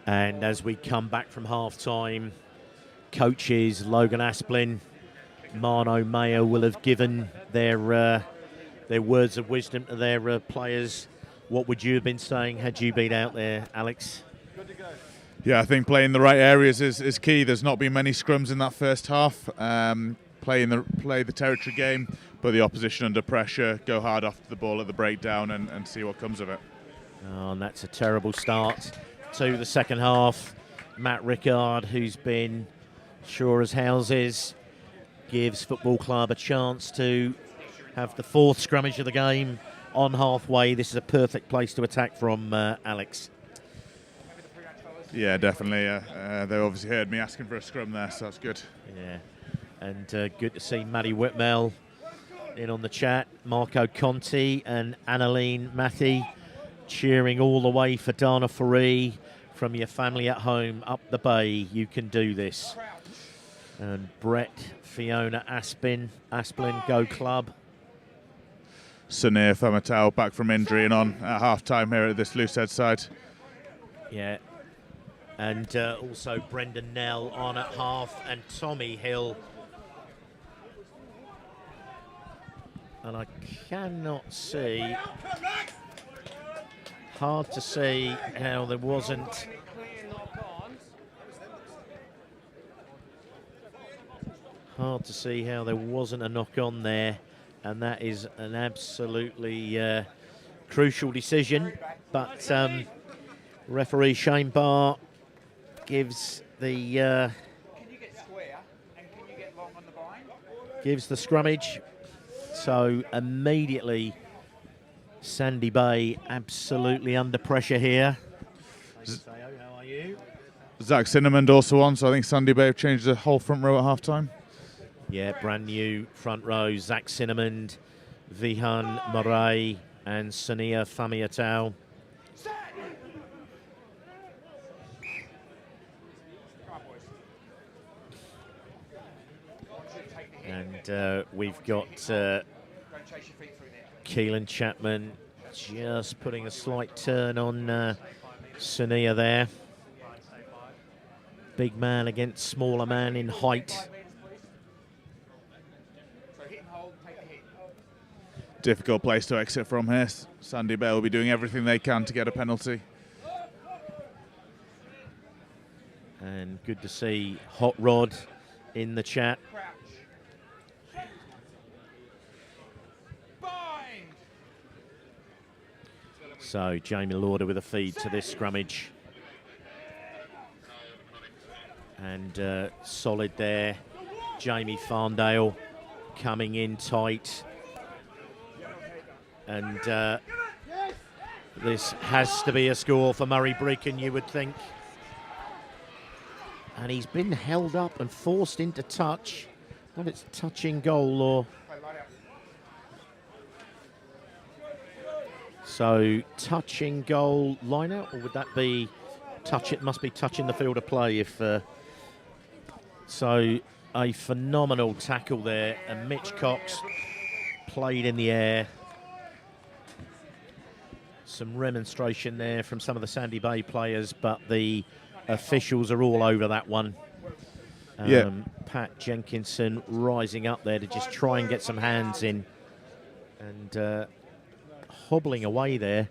And as we come back from half-time, coaches Logan Asplin, Mano Mayer will have given their words of wisdom to their players. What would you have been saying had you been out there, Alex? Yeah, I think playing the right areas is key. There's not been many scrums in that first half. Play the territory game, put the opposition under pressure, go hard after the ball at the breakdown and see what comes of it. Oh, and that's a terrible start to the second half. Matt Rickard, who's been sure as houses, gives Football Club a chance to have the fourth scrummage of the game on halfway. This is a perfect place to attack from, Alex. Yeah, definitely. They obviously heard me asking for a scrum there, so that's good. Yeah, and good to see Maddie Whitmell in on the chat. Marco Conti and Annaline Matty cheering all the way for Dana Faree from your family at home up the bay. You can do this. And Brett, Fiona Asplin, Go Club. Sunir Famatau back from injury and on at half-time here at this Loosehead side. Yeah. And also Brendan Nell on at half and Tommy Hill. And I cannot see, hard to see how there wasn't a knock on there, and that is an absolutely crucial decision. But referee Shane Barr gives the scrummage. So immediately Sandy Bay absolutely under pressure here. How are you? Zach Cinnamond also on, so I think Sandy Bay have changed the whole front row at half-time. Yeah, brand new front row. Zach Cinnamond, Vihan Murray and Sania Famiatau. And we've got Keelan Chapman just putting a slight turn on Sania there. Big man against smaller man in height. Difficult place to exit from here. Sandy Bay will be doing everything they can to get a penalty. And good to see Hot Rod in the chat. So Jamie Lauder with a feed to this scrummage. And solid there. Jamie Farndale coming in tight. And this has to be a score for Murray Brecon, you would think. And he's been held up and forced into touch. Whether it's touching goal or... So touching goal line out, or would that be touch? It must be touching the field of play. If so, a phenomenal tackle there, and Mitch Cox played in the air. Some remonstration there from some of the Sandy Bay players, but the officials are all over that one. Yeah. Pat Jenkinson rising up there to just try and get some hands in, and hobbling away there.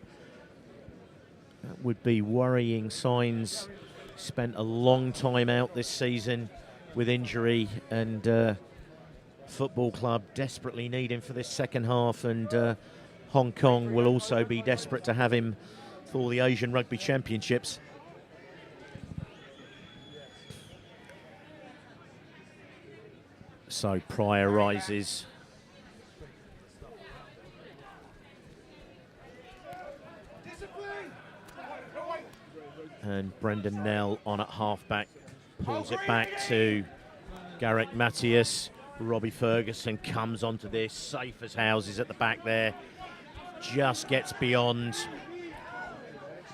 That would be worrying signs. Spent a long time out this season with injury, and Football Club desperately need him for this second half, and Hong Kong will also be desperate to have him for the Asian Rugby Championships. So Pryor rises. And Brendan Nell on at halfback pulls it back to Garrick Matthias. Robbie Ferguson comes onto this, safe as houses at the back there. Just gets beyond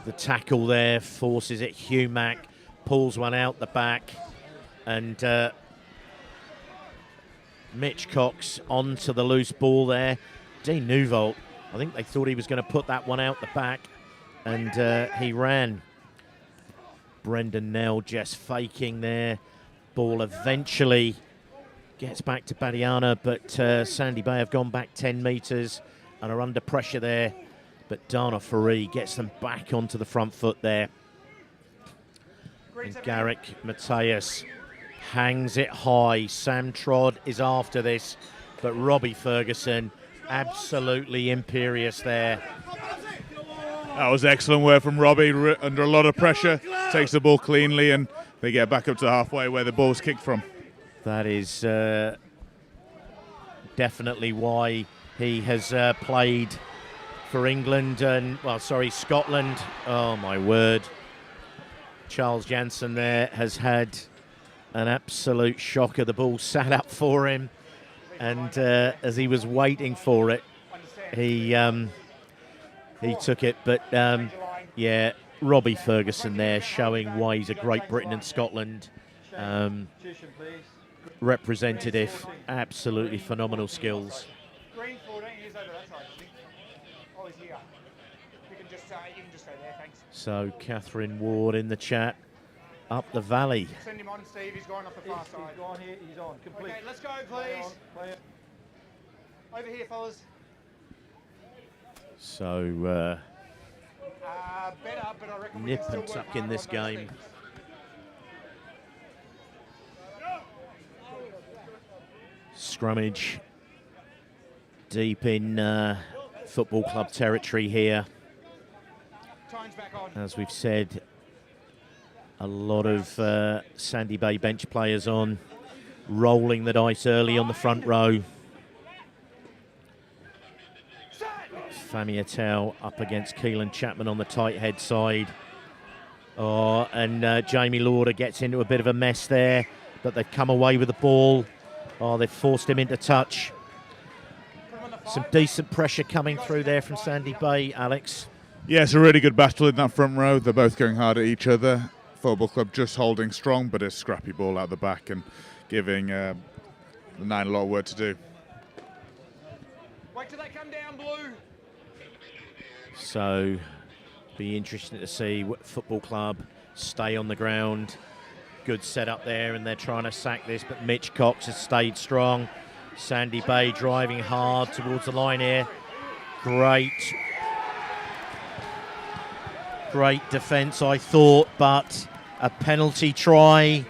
the tackle there, forces it. Hugh Mack pulls one out the back, and Mitch Cox onto the loose ball there. Dean Newvolt, I think they thought he was going to put that one out the back, and he ran. Brendan Nell just faking there. Ball eventually gets back to Badiana, but Sandy Bay have gone back 10 metres and are under pressure there. But Dana Faree gets them back onto the front foot there. And Garrick Mateus hangs it high. Sam Trod is after this, but Robbie Ferguson absolutely imperious there. That was excellent work from Robbie under a lot of pressure. Takes the ball cleanly and they get back up to halfway where the ball was kicked from. That is definitely why he has played for England and, well, sorry, Scotland. Oh, my word. Charles Jansen there has had an absolute shocker. The ball sat up for him, and as he was waiting for it, he took it. But, yeah, Robbie Ferguson there showing why he's a Great Britain and Scotland representative. Absolutely phenomenal skills. Green 14 years over that side, I think. Oh, he's here. You can just go there, thanks. So Catherine Ward in the chat. Up the valley. Send him on, Steve. He's going off the far side. He's gone here, he's on, complete. Okay, let's go, please. Over here, fellas. So Better, but I reckon we nip can still and work tuck in harder this on those game. things. Scrummage deep in football club territory here. Time's back on. As we've said, a lot of Sandy Bay bench players on, rolling the dice early on the front row. Famia Tau up against Keelan Chapman on the tight head side. Oh, and Jamie Lauder gets into a bit of a mess there, but they've come away with the ball. Oh, they've forced him into touch. Some decent pressure coming through there from Sandy Bay, Alex. Yeah, it's a really good battle in that front row. They're both going hard at each other. Football club just holding strong, but a scrappy ball out the back and giving the nine a lot of work to do. Wait till they come down, Blue. So, be interesting to see what football club stay on the ground. Good setup there, and they're trying to sack this, but Mitch Cox has stayed strong. Sandy Bay driving hard towards the line here. Great defence, I thought, but a penalty try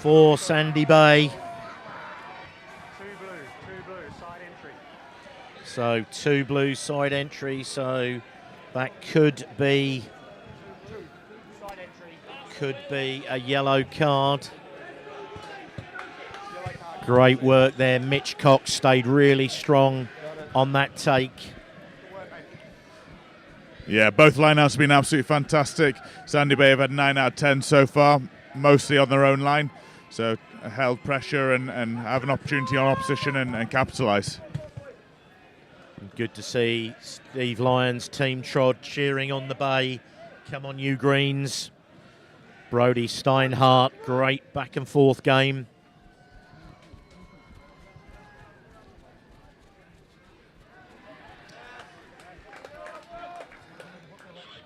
for Sandy Bay. Two blue, side entry. So 2 blue side entry, so that could be a yellow card. Great work there. Mitch Cox stayed really strong on that take. Yeah, both lineouts have been absolutely fantastic. Sandy Bay have had 9 out of 10 so far, mostly on their own line. So held pressure and have an opportunity on opposition and capitalise. Good to see Steve Lyons, Team Trod cheering on the Bay. Come on, you Greens. Brodie Steinhardt, great back and forth game.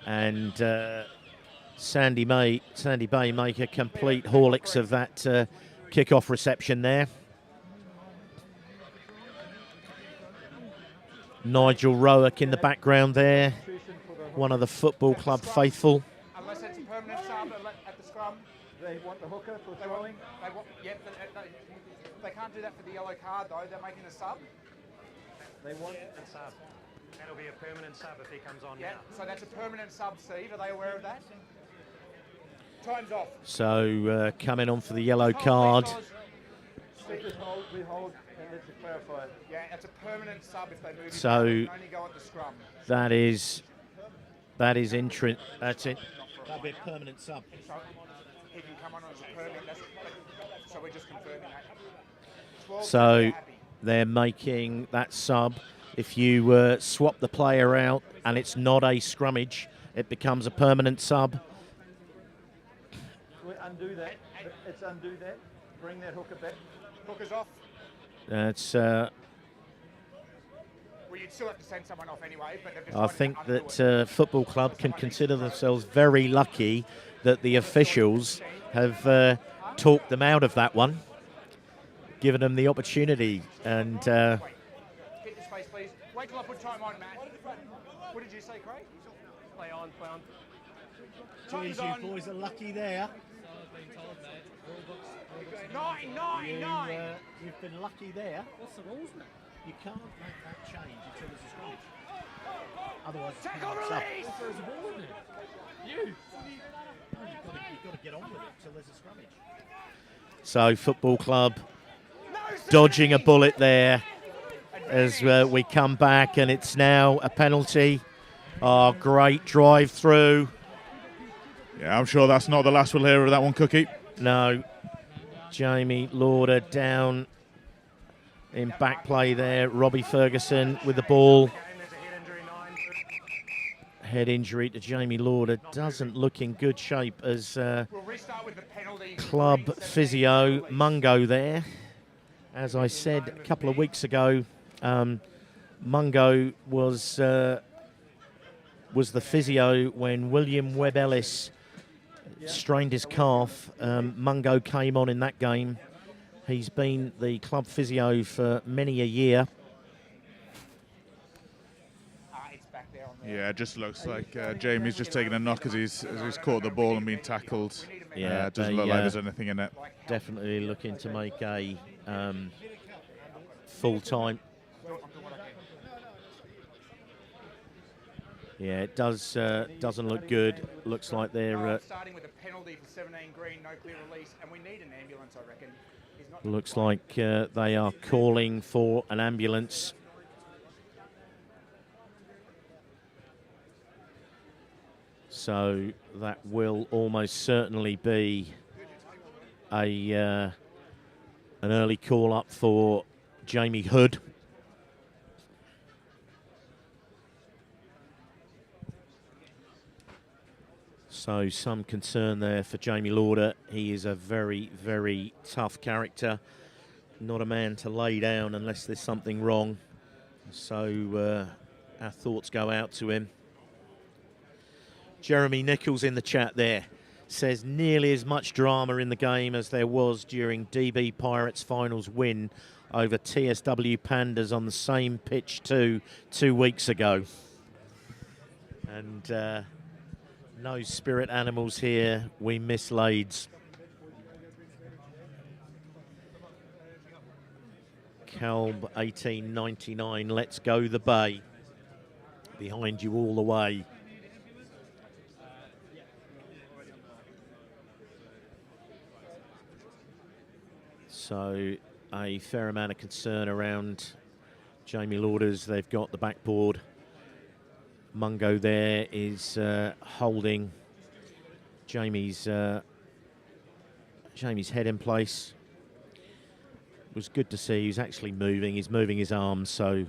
And Sandy Bay make a complete Horlicks of that kick-off reception there. Nigel Rowick in the background there, one of the football club faithful. Unless it's a permanent sub at the scrum. They want the hooker for throwing. They can't do that for the yellow card, though. They're making a sub. They want And sub. That'll be a permanent sub if he comes on Yeah, now. so that's a permanent sub, Steve. Are they aware of that? Time's off. So coming on for the yellow card. Steve, we hold, and let's clarify it. Yeah, it's a permanent sub if they move. So They can only go at the scrum. that is entrant. That's it. That'll be a permanent sub. So he can come on as a permanent. So we're just confirming that. 12 So happy. they're making that sub. If you swap the player out and it's not a scrummage, it becomes a permanent sub. We undo that. Let's undo that. Bring that hooker back. Hooker's off. That's. Well, you'd still have to send someone off anyway, but they've I decided think to undo that football club can consider themselves very lucky that the officials have talked them out of that one, given them the opportunity. And Wait, hit this face, please. Wait till I put time on, Matt. What did you say, Craig? Play on, play on. Time's on. boys are lucky there. 9. You've been lucky there. What's the rules, mate? You can't make that change until there's a scrimmage. Otherwise, it's Tackle penalty stuff. release! There's a ball in there. You. No, you've got to get on with it until there's a scrimmage. So, football club dodging a bullet there as we come back, and it's now a penalty. Oh, great drive through. Yeah, I'm sure that's not the last we'll hear of that one, Cookie. No. Jamie Lauder down in back play there. Robbie Ferguson with the ball. Head injury to Jamie Lauder doesn't look in good shape as club physio Mungo there. As I said a couple of weeks ago, Mungo was the physio when William Webb Ellis strained his calf. Mungo came on in that game. He's been the club physio for many a year. Yeah, it just looks like Jamie's just taking a knock as he's caught the ball and been tackled. Yeah, doesn't look like there's anything in it. Definitely looking to make a full-time. Yeah, it doesn't look good. Looks like they're starting with a penalty for 17 green, no clear release, and we need an ambulance, I reckon. looks like they are calling for an ambulance. So that will almost certainly be an early call up for Jamie Hood. So some concern there for Jamie Lauder. He is a very, very tough character. Not a man to lay down unless there's something wrong. So our thoughts go out to him. Jeremy Nichols in the chat there says nearly as much drama in the game as there was during DB Pirates finals win over TSW Pandas on the same pitch 2 weeks ago. And no spirit animals here, we miss Lades. Calb 1899, let's go the Bay. Behind you all the way. So a fair amount of concern around Jamie Lauder's. They've got the backboard. Mungo there is holding Jamie's head in place. It was good to see. He's actually moving. He's moving his arms, so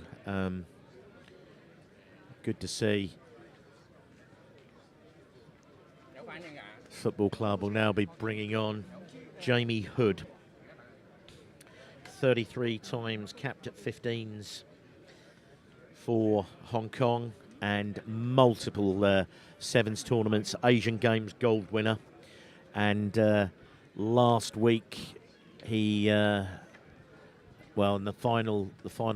good to see. Football club will now be bringing on Jamie Hood. 33 times capped at 15s for Hong Kong and multiple sevens tournaments, Asian Games gold winner. And last week he, well, in the final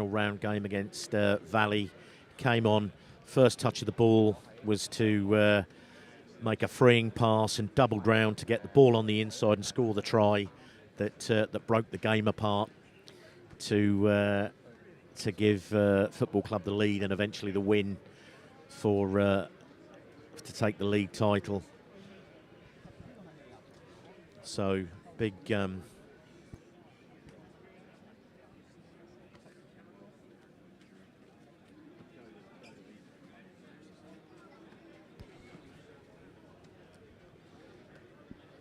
round game against Valley, came on. First touch of the ball was to make a freeing pass and doubled round to get the ball on the inside and score the try that broke the game apart to give Football Club the lead and eventually the win for to take the league title. So big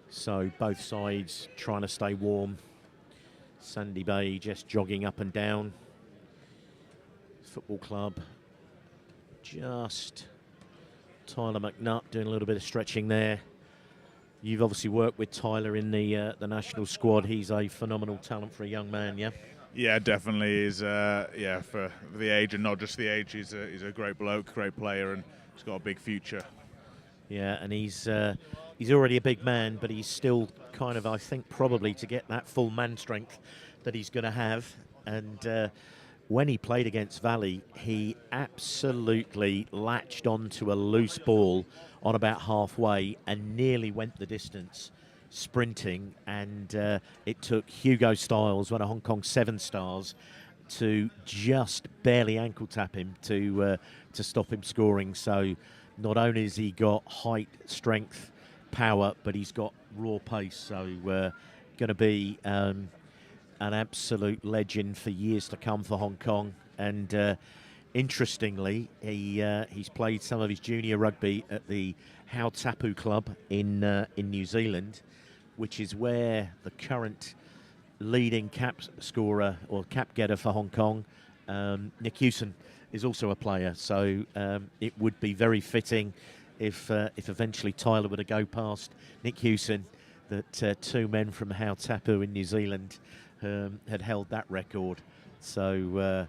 so both sides trying to stay warm. Sandy Bay just jogging up and down. Football Club just Tyler McNutt doing a little bit of stretching there. You've obviously worked with Tyler in the national squad. He's a phenomenal talent for a young man, yeah? Yeah, definitely. He's yeah, for the age and not just the age, he's a great bloke, great player, and he's got a big future. Yeah, and he's already a big man, but he's still kind of, I think, probably to get that full man strength that he's going to have. And when he played against Valley, he absolutely latched onto a loose ball on about halfway and nearly went the distance sprinting. And it took Hugo Styles, one of Hong Kong's 7 stars, to just barely ankle tap him to stop him scoring. So not only has he got height, strength, power, but he's got raw pace. So going to be an absolute legend for years to come for Hong Kong. And interestingly, he's played some of his junior rugby at the Hao Tapu Club in New Zealand, which is where the current leading cap scorer or cap getter for Hong Kong, Nick Hewson, is also a player. So it would be very fitting if eventually Tyler were to go past Nick Hewson, that 2 men from Hao Tapu in New Zealand had held that record. So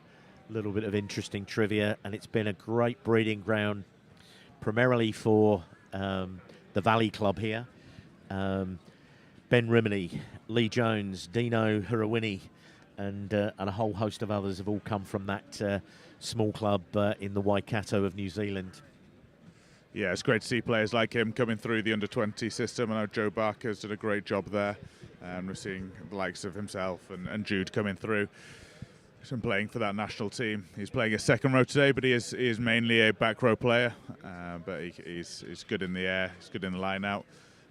a little bit of interesting trivia, and it's been a great breeding ground primarily for the Valley Club here. Ben Rimini, Lee Jones, Dino Hurawini, and a whole host of others have all come from that small club in the Waikato of New Zealand. Yeah, it's great to see players like him coming through the under-20 system. I know Joe Barker's done a great job there, and we're seeing the likes of himself and Jude coming through. He's been playing for that national team. He's playing a second row today, but he is mainly a back row player. But he's good in the air, he's good in the line out,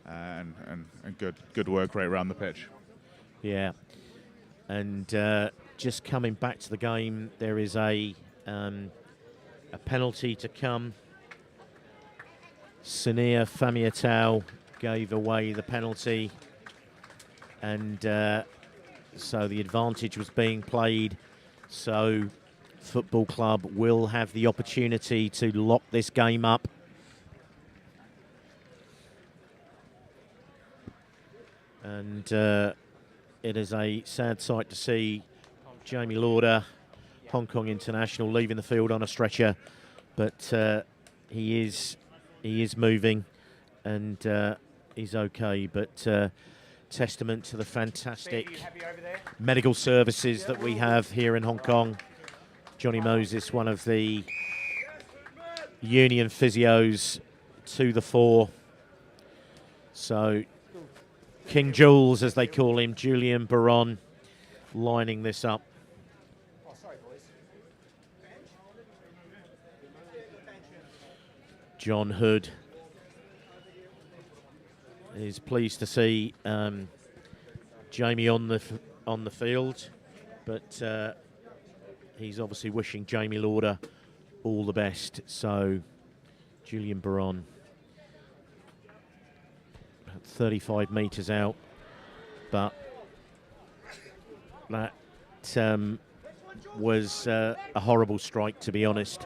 and good work right around the pitch. Yeah, and just coming back to the game, there is a penalty to come. Sunir Famiatau gave away the penalty, and so the advantage was being played. So Football Club will have the opportunity to lock this game up. And it is a sad sight to see Jamie Lauder, Hong Kong international, leaving the field on a stretcher, but he is moving, and he's okay. But testament to the fantastic medical services that we have here in Hong Kong. Johnny Moses, one of the union physios, to the fore. So King Jules, as they call him, Julian Baron, lining this up. Oh, sorry, boys. John Hood is pleased to see Jamie on the field, but he's obviously wishing Jamie Lauder all the best. So Julian Baron, 35 metres out, but that was a horrible strike, to be honest.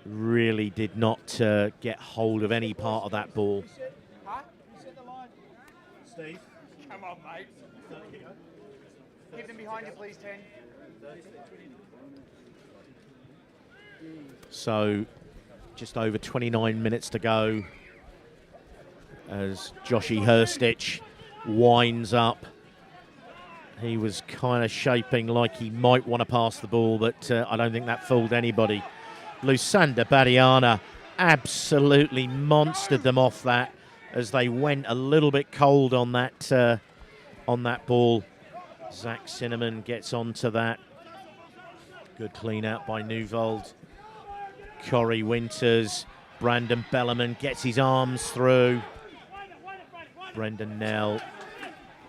Really did not get hold of any part of that ball. Huh? Steve? Come on, mate. Keep them behind you, please, 10. So just over 29 minutes to go as Joshy Hurstich winds up. He was kind of shaping like he might want to pass the ball, but I don't think that fooled anybody. Lusanda Badiana absolutely monstered them off that as they went a little bit cold on that ball. Zach Cinnamon gets onto that. Good clean out by Newvold. Corey Winters, Brandon Bellerman gets his arms through. Brendan Nell,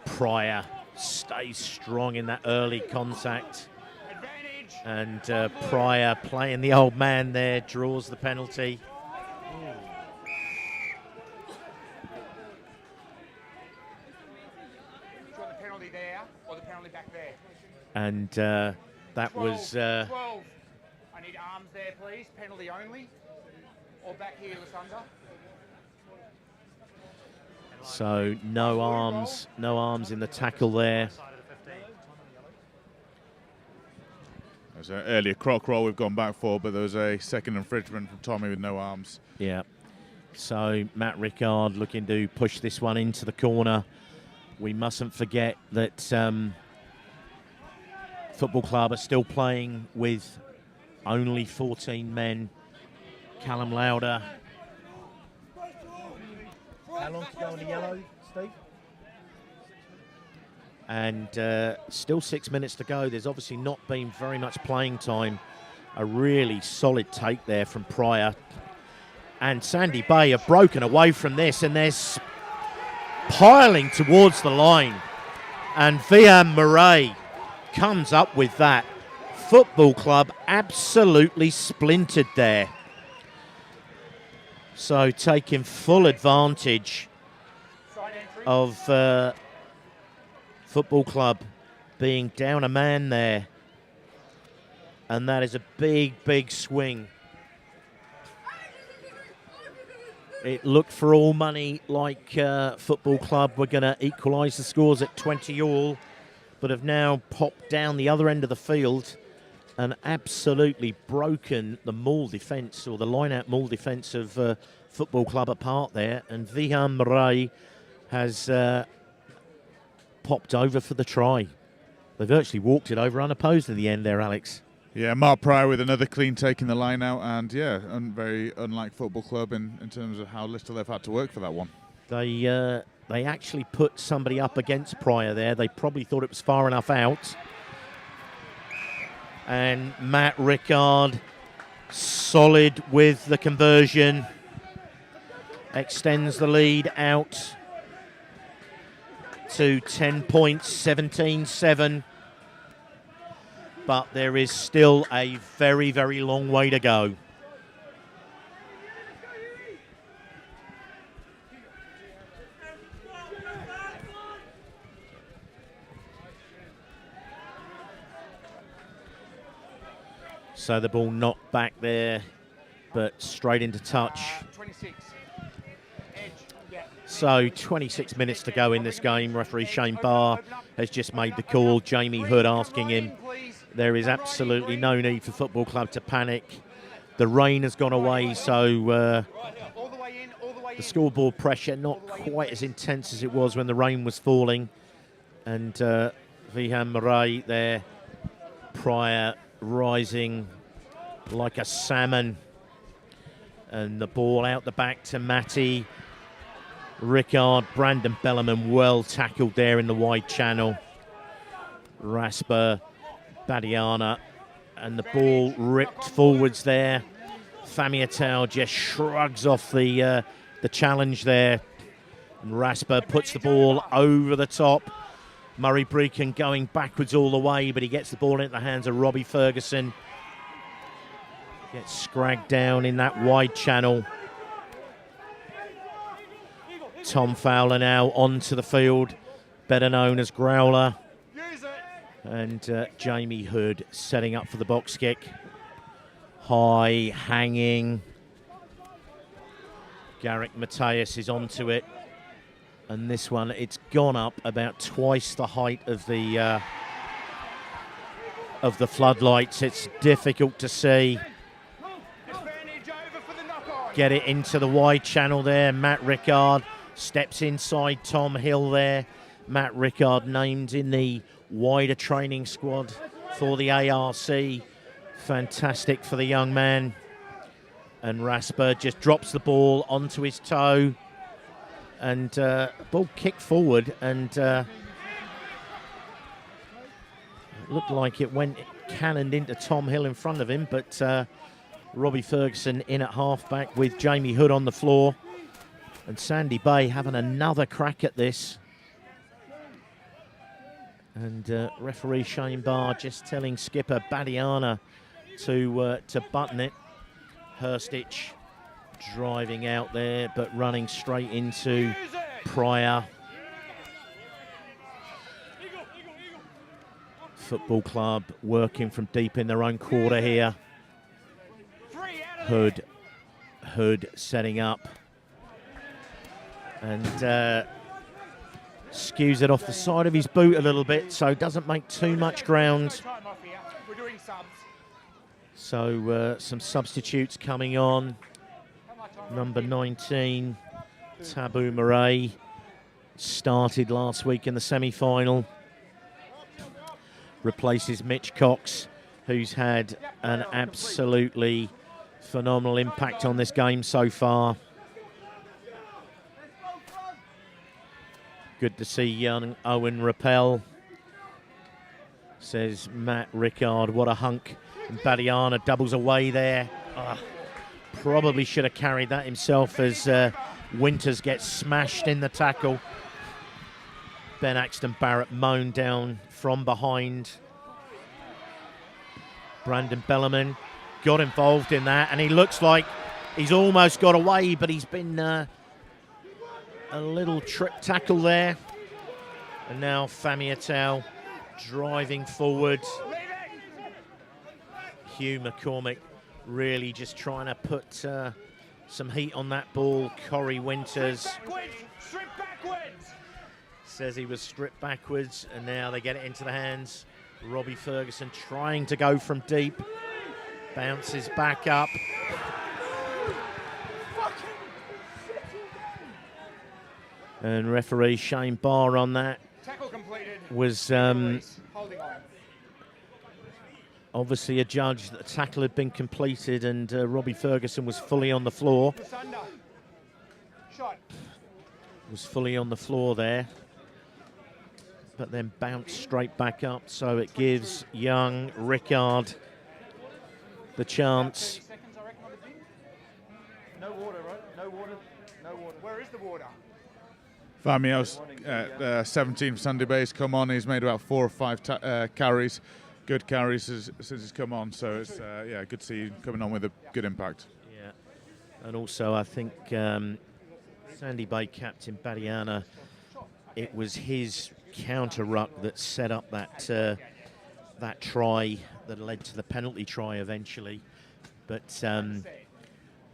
Pryor stays strong in that early contact. And Pryor, playing the old man there, draws the penalty. Do you want the penalty there or the penalty back there? And that 12, was... 12. I need arms there, please. Penalty only. Or back here, Lusanda. So no arms in the tackle there. There's an earlier croc roll we've gone back for, but there was a second infringement from Tommy with no arms. Yeah. So Matt Rickard looking to push this one into the corner. We mustn't forget that Football Club are still playing with only 14 men. Callum Lauder. How long to go on the yellow, Steve? And still 6 minutes to go. There's obviously not been very much playing time. A really solid take there from Pryor. And Sandy Bay have broken away from this, and they're piling towards the line. And Vian Murray comes up with that. Football Club absolutely splintered there. So taking full advantage of Football Club being down a man there. And that is a big, big swing. It looked for all money like Football Club were going to equalise the scores at 20-all, but have now popped down the other end of the field and absolutely broken the maul defence, or the line-out maul defence of Football Club apart there. And Vihan Murray has popped over for the try. They virtually walked it over unopposed in the end there, Alex. Yeah, Mark Pryor with another clean take in the line out, and yeah, very unlike Football Club in terms of how little they've had to work for that one. They actually put somebody up against Pryor there. They probably thought it was far enough out. And Matt Rickard, solid with the conversion, extends the lead out to 10 points, 17-7. But there is still a very, very long way to go. So the ball knocked back there, but straight into touch. 26. So 26 minutes to go in this game. Referee Shane Barr has just made the call. Jamie Hood asking him. There is absolutely no need for Football Club to panic. The rain has gone away, so the scoreboard pressure not quite as intense as it was when the rain was falling. And Vihan Murray there, Pryor rising like a salmon. And the ball out the back to Matty. Rickard, Brandon Bellerman well tackled there in the wide channel. Rasper, Badiana, and the ball ripped forwards there. Famiatal just shrugs off the challenge there. And Rasper puts the ball over the top. Murray Brecon going backwards all the way, but he gets the ball into the hands of Robbie Ferguson. Gets scragged down in that wide channel. Tom Fowler now onto the field, better known as Growler. And Jamie Hood setting up for the box kick. High, hanging. Garrick Mateus is onto it. And this one, it's gone up about twice the height of the floodlights. It's difficult to see. Get it into the wide channel there. Matt Rickard steps inside Tom Hill there. Matt Rickard named in the wider training squad for the ARC. Fantastic for the young man. And Rasper just drops the ball onto his toe. And ball kicked forward, and it looked like it went cannoned into Tom Hill in front of him, but Robbie Ferguson in at halfback with Jamie Hood on the floor. And Sandy Bay having another crack at this. And referee Shane Barr just telling skipper Badiana to button it. Hurstich driving out there, but running straight into Pryor. Football Club working from deep in their own quarter here. Hood setting up. And skews it off the side of his boot a little bit, so doesn't make too much ground. So some substitutes coming on. Number 19, Tabu Murray, started last week in the semi-final. Replaces Mitch Cox, who's had an absolutely phenomenal impact on this game so far. Good to see young Owen Rappel. Says Matt Rickard, what a hunk. And Badiana doubles away there. Probably should have carried that himself as Winters gets smashed in the tackle. Ben Axton Barrett mown down from behind. Brandon Bellarmine got involved in that, and he looks like he's almost got away, but he's been a little trip tackle there. And now Famiatal driving forward. Hugh McCormick really just trying to put some heat on that ball. Corey Winters says he was stripped backwards, and now they get it into the hands. Robbie Ferguson trying to go from deep. Bounces back up. And referee Shane Barr on that was obviously a judge that the tackle had been completed, and Robbie Ferguson was fully on the floor. Was fully on the floor there, but then bounced straight back up. So it gives young Rickard the chance. No water, right? No water. No water. Where is the water? Famia's 17 for Sandy Bay's come on. He's made about 4 or 5 carries. Good carries since he's come on. So it's yeah, good to see him coming on with a good impact. Yeah, and also I think Sandy Bay captain Badiana, it was his counter ruck that set up that that try that led to the penalty try eventually. But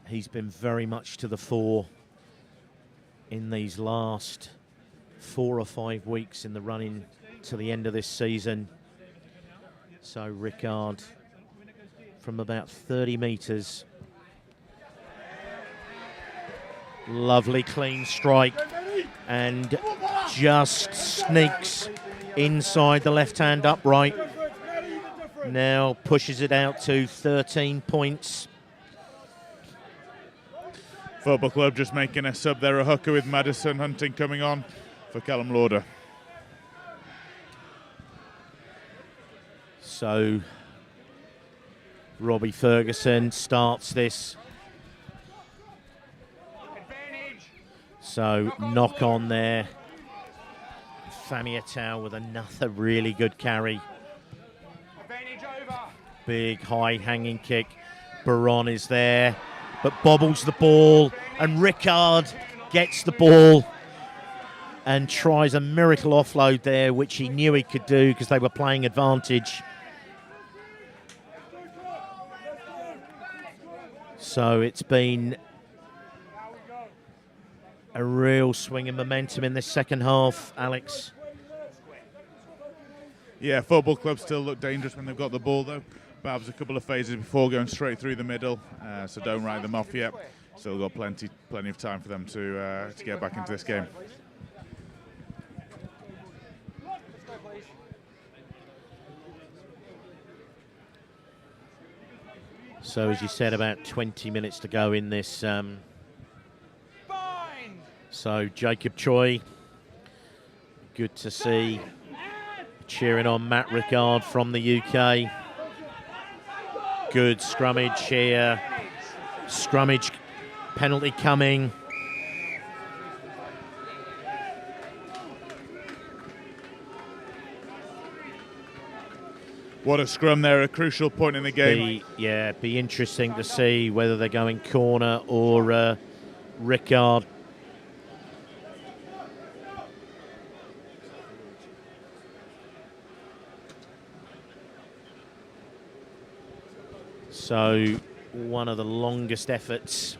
he's been very much to the fore in these last 4 or 5 weeks in the run-in to the end of this season. So Rickard from about 30 metres. Lovely clean strike, and just sneaks inside the left-hand upright. Now pushes it out to 13 points. Football Club just making a sub there, a hooker with Madison Hunting coming on for Callum Lauder. So Robbie Ferguson starts this. So knock on there. Famiatal with another really good carry. Big high hanging kick. Baron is there, but bobbles the ball, and Rickard gets the ball and tries a miracle offload there, which he knew he could do because they were playing advantage. So it's been a real swing in momentum in this second half, Alex. Yeah, Football Club still look dangerous when they've got the ball, though. Babs a couple of phases before going straight through the middle, so don't write them off yet. Still got plenty of time for them to get back into this game. So as you said, about 20 minutes to go in this. So Jacob Choi, good to see, cheering on Matt Rickard from the UK. Good scrummage here. Scrummage penalty coming. What a scrum there, a crucial point in the game. Be interesting to see whether they're going corner or Rickard. So one of the longest efforts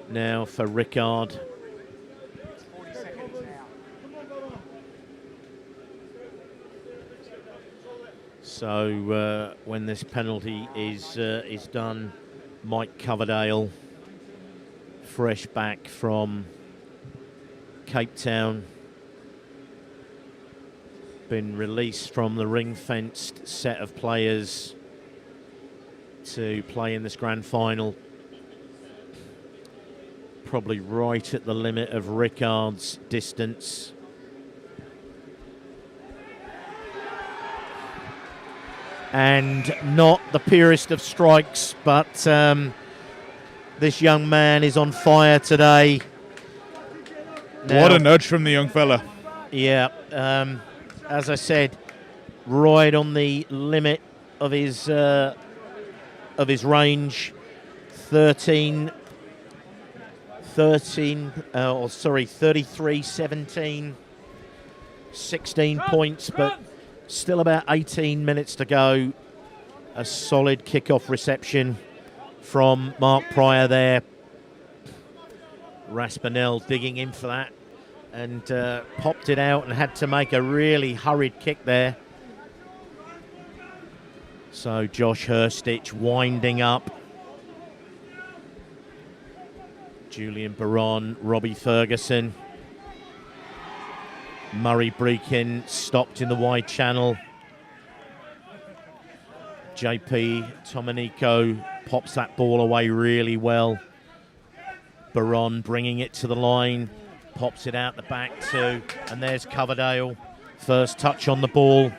now for Rickard. So when this penalty is done, Mike Coverdale, fresh back from Cape Town, been released from the ring-fenced set of players to play in this grand final. Probably right at the limit of Ricard's distance. And not the purest of strikes, but this young man is on fire today. Now, what a nudge from the young fella. Yeah, as I said, right on the limit of his range. 33-17, 16 points, but still about 18 minutes to go. A solid kickoff reception from Mark Pryor there. Raspinell digging in for that and popped it out and had to make a really hurried kick there. So Josh Hurstich winding up. Julian Baron, Robbie Ferguson. Murray Breakin stopped in the wide channel. JP Tomanico pops that ball away really well. Baron bringing it to the line, pops it out the back too, and there's Coverdale. First touch on the ball.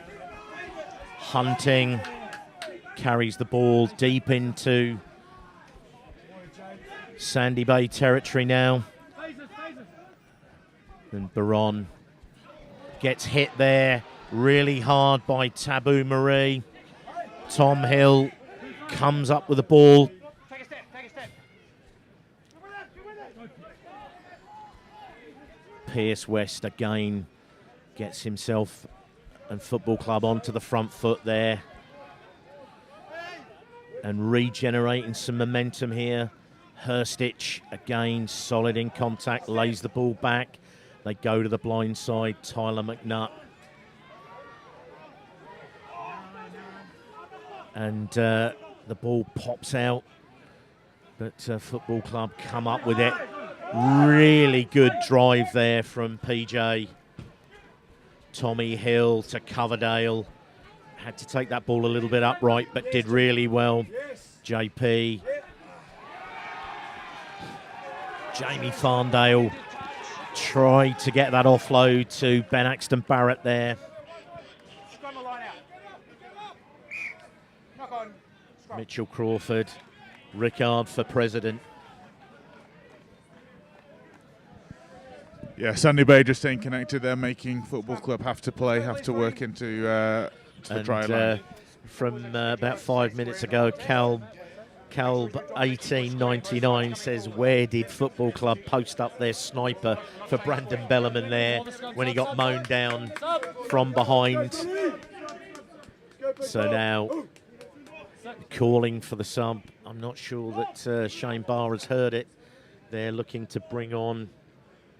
Hunting carries the ball deep into Sandy Bay territory now. And Baron gets hit there really hard by Taboo Marie. Tom Hill comes up with the ball. Take a step. Pierce West again gets himself and Football Club onto the front foot there. And regenerating some momentum here. Hurstich again solid in contact, lays the ball back. They go to the blind side, Tyler McNutt. And the ball pops out, but Football Club come up with it. Really good drive there from PJ. Tommy Hill to Coverdale. Had to take that ball a little bit upright, but did really well. JP. Jamie Farndale tried to get that offload to Ben Axton Barrett there. Scrum the line out. Knock on. Scrum. Mitchell Crawford, Ricard for president. Yeah, Sandy Bay just staying connected there, making Football Club have to play, have to work into to the try line. From about 5 minutes ago, Calb 1899 says, where did Football Club post up their sniper for Brandon Bellerman there when he got mown down from behind? So now calling for the sub. I'm not sure that Shane Barr has heard it. They're looking to bring on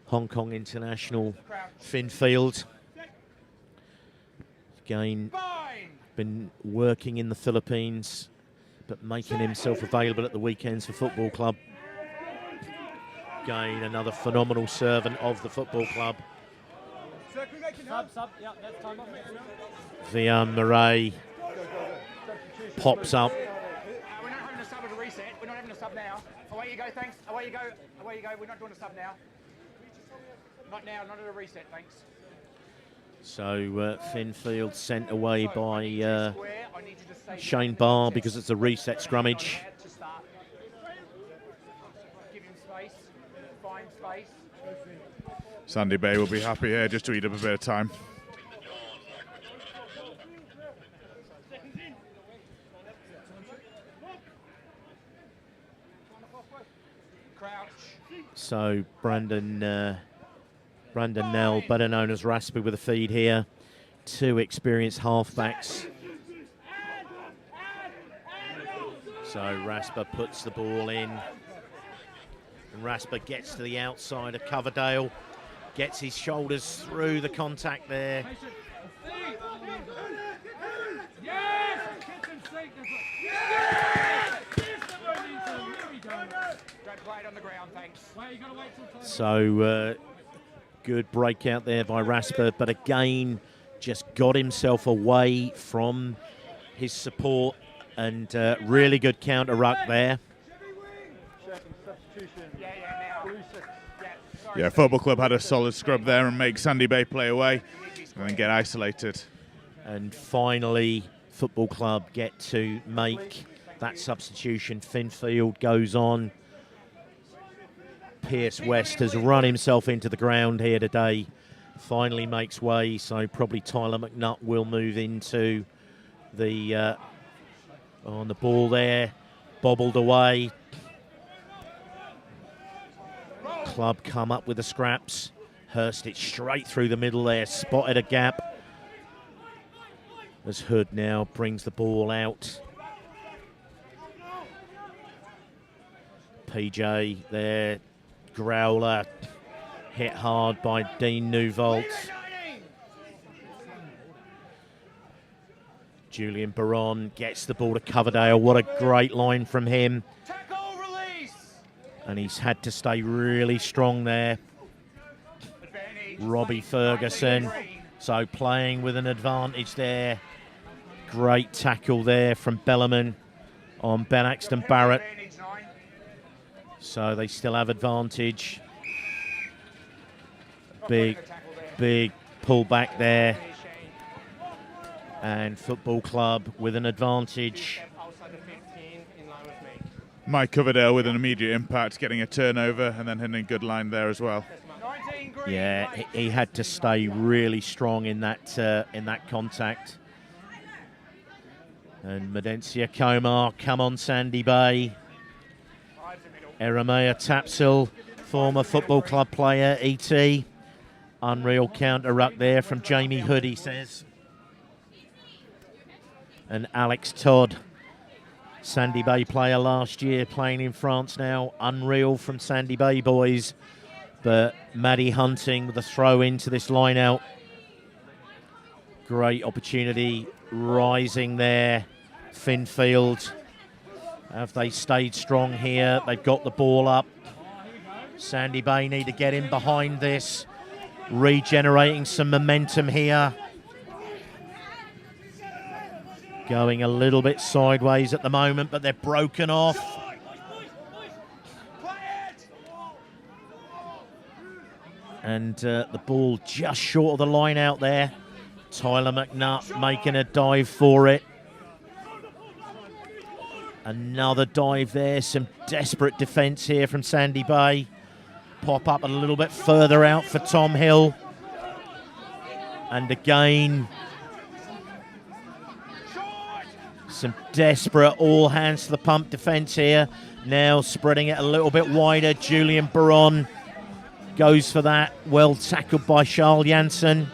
Hong Kong international Finn Field. Again, been working in the Philippines, but making himself available at the weekends for Football Club. Again, another phenomenal servant of the Football Club. Vian Murray pops up. We're not having a sub at a reset. We're not having a sub now. Away you go, thanks. Away you go. Away you go. We're not doing a sub now. Not now, not at a reset, thanks. So Finn Field sent away by Shane Barr because it's a reset scrummage. Give him space, find space. Sandy Bay will be happy here just to eat up a bit of time. Crouch. So Brandon Nell, better known as Raspy, with a feed here. Two experienced halfbacks. So Rasper puts the ball in. And Rasper gets to the outside of Coverdale. Gets his shoulders through the contact there. play it on the ground, thanks. So good breakout there by Rasper, but again, just got himself away from his support, and really good counter ruck there. Yeah, Football Club had a solid scrub there and make Sandy Bay play away and then get isolated. And finally, Football Club get to make that substitution. Finfield goes on. Pierce West has run himself into the ground here today. Finally makes way, so probably Tyler McNutt will move into the on the ball there, bobbled away. Club come up with the scraps. Hurst it straight through the middle there, spotted a gap. As Hood now brings the ball out. PJ there, Growler, hit hard by Dean Newvolt. Julian Baron gets the ball to Coverdale. What a great line from him. And he's had to stay really strong there. Robbie Ferguson, so playing with an advantage there. Great tackle there from Bellarmine on Ben Axton Barrett. So they still have advantage. Big pull back there. And Football Club with an advantage. Mike Coverdale with an immediate impact, getting a turnover and then hitting a good line there as well. Yeah, he had to stay really strong in that contact. And Medencia Komar, come on Sandy Bay. Eremea Tapsil, former Football Club player, ET. Unreal counter ruck there from Jamie Hood, he says. And Alex Todd, Sandy Bay player last year, playing in France now. Unreal from Sandy Bay boys. But Maddie Hunting with a throw into this line out. Great opportunity rising there. Finfield, have they stayed strong here? They've got the ball up. Sandy Bay need to get in behind this. Regenerating some momentum here. Going a little bit sideways at the moment, but they're broken off. And the ball just short of the line out there. Tyler McNutt making a dive for it. Another dive there. Some desperate defence here from Sandy Bay. Pop up a little bit further out for Tom Hill. And again, some desperate all hands to the pump defence here. Now spreading it a little bit wider. Julian Baron goes for that. Well tackled by Charles Janssen.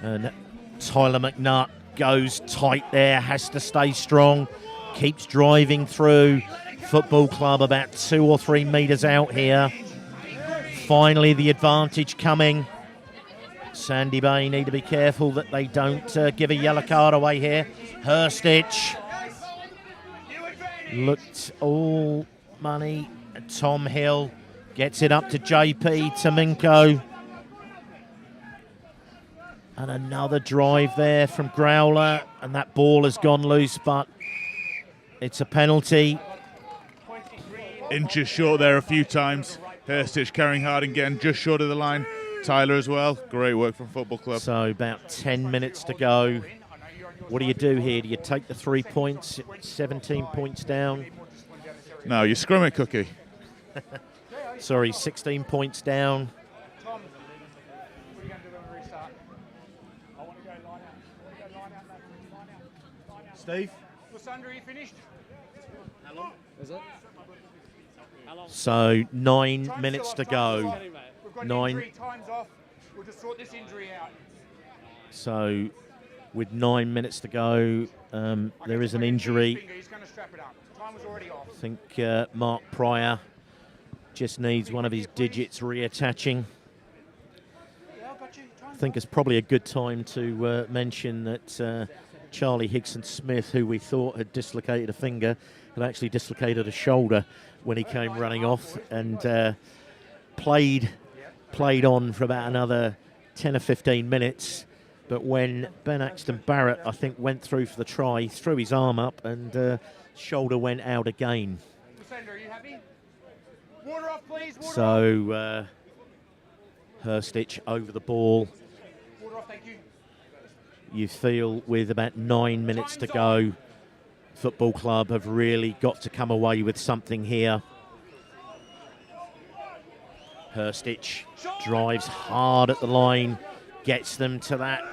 And Tyler McNutt goes tight there, has to stay strong, keeps driving through. Football Club about 2 or 3 metres out here. Finally the advantage coming. Sandy Bay need to be careful that they don't give a yellow card away here. Hurstich looked all money. Tom Hill gets it up to JP Taminko. And another drive there from Growler. And that ball has gone loose, but it's a penalty. Inches short there a few times. Hurstich carrying hard again, just short of the line. Tyler as well. Great work from Football Club. So about 10 minutes to go. What do you do here? Do you take the 3 points, 17 points down? No, you scrum it, Cookie. Sorry, 16 points down. Steve? Sandra, are you finished? How long is it? How long? So 9 minutes to go. We've got 9. injury, time's off. We'll just sort this injury out. So with 9 minutes to go, there is an injury. He's going to strap it up. Time was already off. I think Mark Pryor just needs one of his digits reattaching. I think it's probably a good time to mention that Charlie Higson-Smith, who we thought had dislocated a finger, had actually dislocated a shoulder when he came running off, and played on for about another 10 or 15 minutes. But when Ben Axton Barrett, I think, went through for the try, threw his arm up and shoulder went out again. Are you happy? Water off, please. Water off. So Herstich over the ball. Water off, thank you. You feel with about 9 minutes to go, Football Club have really got to come away with something here. Herstich drives hard at the line, gets them to that.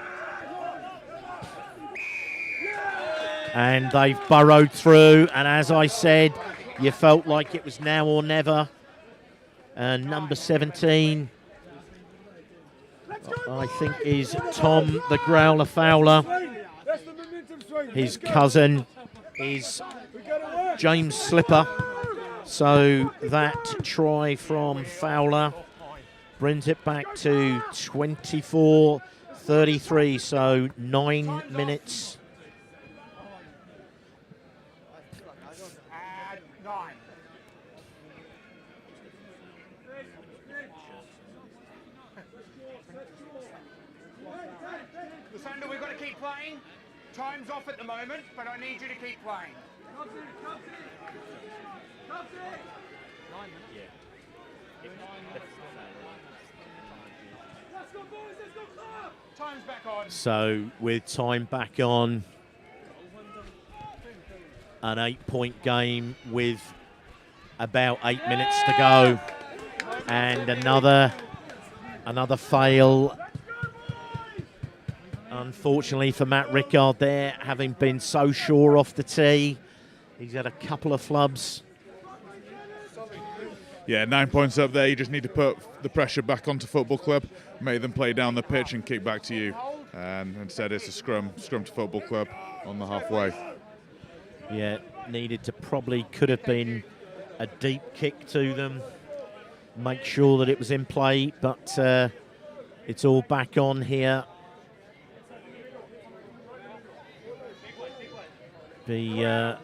And they've burrowed through, and as I said, you felt like it was now or never. And number 17, I think, is Tom the Growler Fowler. His cousin is James Slipper. So that try from Fowler brings it back to 24-33, so 9 minutes. Lucinda, we've got to keep playing. Time's off at the moment, but I need you to keep playing. 9 minutes? Yeah. Time's back on. So with time back on, an 8-point game with about 8 minutes to go, and another fail. Unfortunately for Matt Rickard there, having been so sure off the tee. He's had a couple of flubs. Yeah, 9 points up there. You just need to put the pressure back onto Football Club, make them play down the pitch and kick back to you. And instead it's a scrum to Football Club on the halfway. Yeah, could have been a deep kick to them. Make sure that it was in play, but it's all back on here. The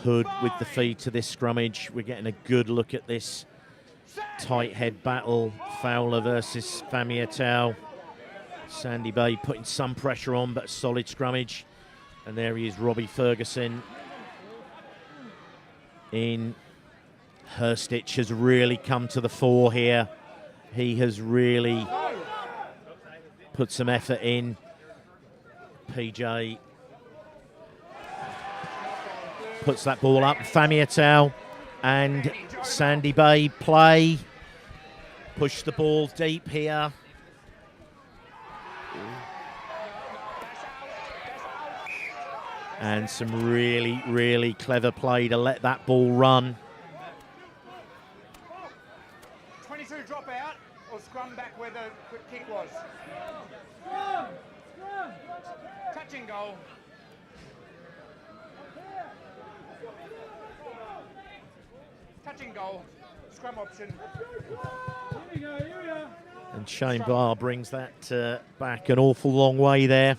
Hood with the feed to this scrummage. We're getting a good look at this tight head battle. Fowler versus Famiatau. Sandy Bay putting some pressure on, but a solid scrummage. And there he is, Robbie Ferguson. Herstich has really come to the fore here. He has really put some effort in. PJ puts that ball up. Famiatau and Sandy Bay play. Push the ball deep here. And some really, really clever play to let that ball run. 22 drop out or scrum back where the kick was. Touch and goal. Touch and goal. Scrum option. And Shane Barr brings that back an awful long way there.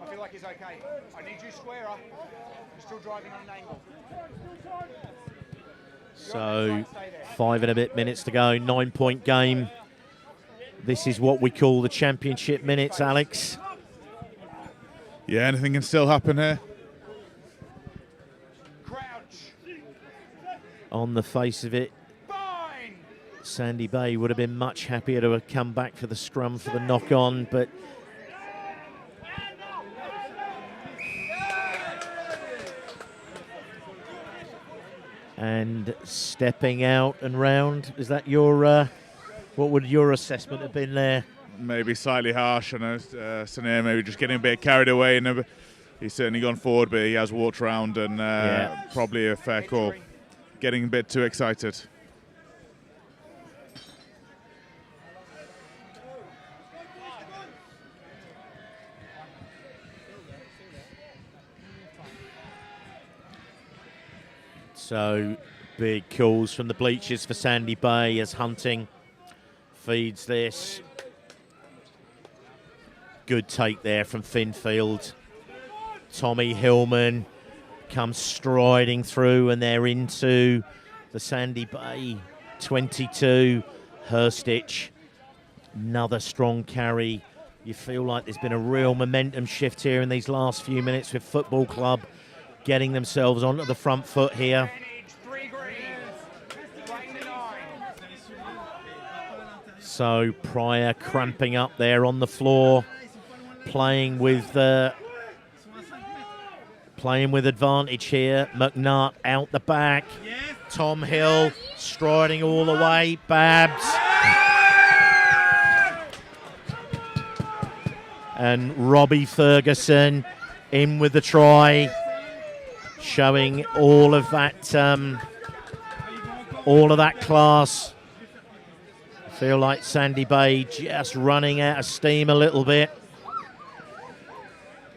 I feel like he's okay. I need you squarer. You're still driving on an angle. So 5 and a bit minutes to go, 9-point game. This is what we call the championship minutes, Alex. Yeah, anything can still happen here. Crouch. On the face of it, Sandy Bay would have been much happier to have come back for the scrum for the knock-on, but and stepping out and round. Is that your, what would your assessment have been there? Maybe slightly harsh. I know Saneer maybe just getting a bit carried away. And he's certainly gone forward, but he has walked around and probably a fair call. Getting a bit too excited. So big calls from the bleachers for Sandy Bay as Hunting feeds this. good take there from Finfield. Tommy Hillman comes striding through, and they're into the Sandy Bay 22. Hurstich, another strong carry. You feel like there's been a real momentum shift here in these last few minutes with Football Club getting themselves onto the front foot here. So Pryor cramping up there on the floor, playing with advantage here. McNutt out the back. Tom Hill striding all the way. Babs. And Robbie Ferguson in with the try, showing all of that class. Feel like Sandy Bay just running out of steam a little bit.